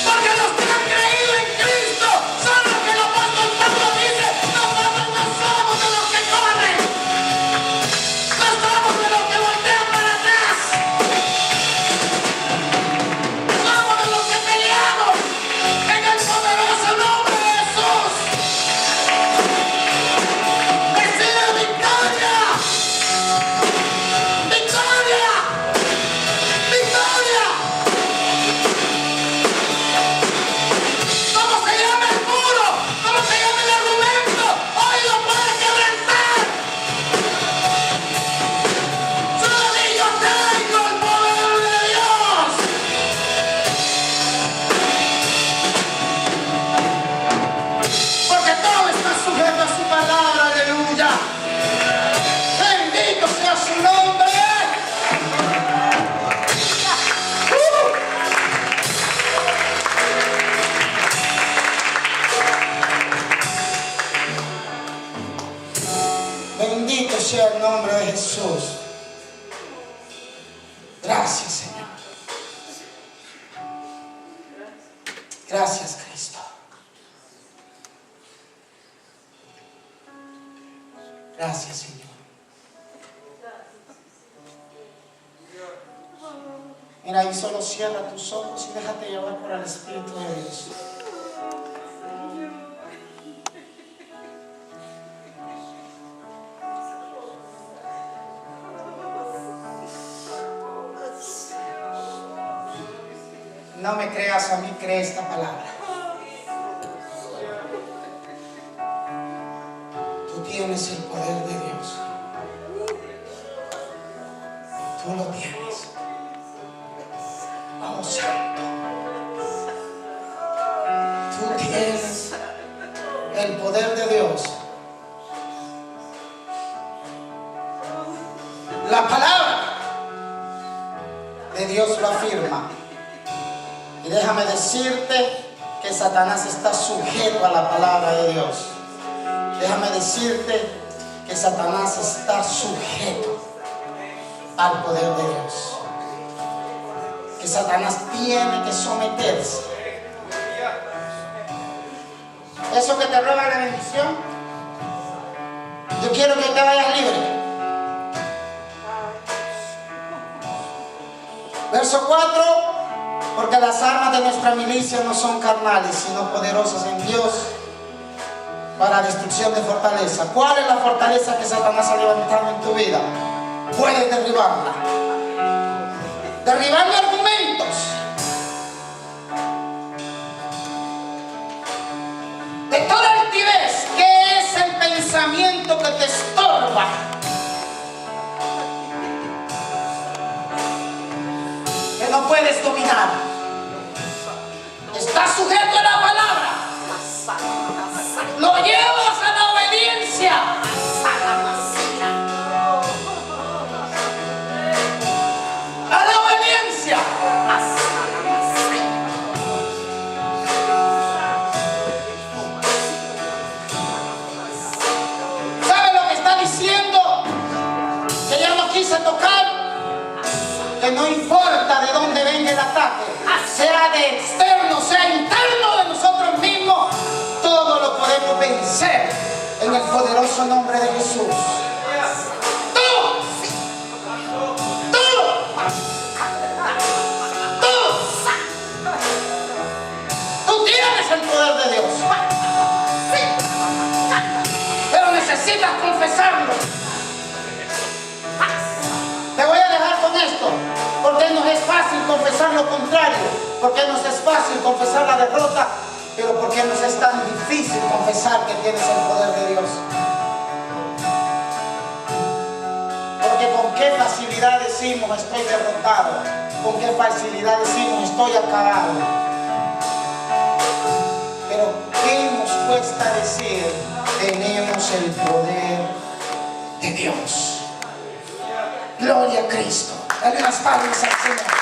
Porque los que han creído en Cristo son los que el apóstol Pablo dice: nosotros no somos de los que corren, no somos de los que voltean para atrás, somos de los que peleamos en el poderoso nombre de Jesús. Recibe victoria, victoria, victoria. ¿Cómo se llama el muro? ¿Cómo se llama el argumento? Hoy lo puedes quebrantar. Solo yo tengo el poder de Dios. Porque todo está sujeto a su palabra. Aleluya. Bendito sea su nombre. Bendito sea el nombre de Jesús. Gracias, Señor. Gracias, Cristo. Gracias, Señor. Mira, y solo cierra tus ojos y déjate llevar por el Espíritu de Dios. No me creas a mí, cree esta palabra. Tú tienes el poder de Dios. Tú lo tienes. Oh, Santo. Tú tienes el poder de Dios. La palabra de Dios lo afirma. Y déjame decirte que Satanás está sujeto a la palabra de Dios. Déjame decirte que Satanás está sujeto al poder de Dios. Que Satanás tiene que someterse. Eso que te roba la bendición, yo quiero que te vayas libre. Verso 4, porque las armas de nuestra milicia no son carnales, sino poderosas en Dios para destrucción de fortaleza. ¿Cuál es la fortaleza que Satanás ha levantado en tu vida? Puedes derribarla. Derribando argumentos. De toda altivez, ¿qué es el pensamiento que te estorba? Que no puedes dominar. Estás sujeto a la palabra. Lo llevas a la obediencia. A la obediencia. ¿Sabe lo que está diciendo? Que ya no quise tocar. Que no importa de dónde venga el ataque, sea de externo, sea interno de nosotros mismos, todo lo podemos vencer en el poderoso nombre de Jesús. Tú tienes el poder de Dios, pero necesitas confesarlo. Te voy a dejar con esto. Porque nos es fácil confesar lo contrario, porque nos es fácil confesar la derrota, pero porque nos es tan difícil confesar que tienes el poder de Dios. Porque con qué facilidad decimos estoy derrotado, con qué facilidad decimos estoy acabado, pero ¿qué nos cuesta decir tenemos el poder de Dios? Gloria a Cristo. Dale las palmas al Señor.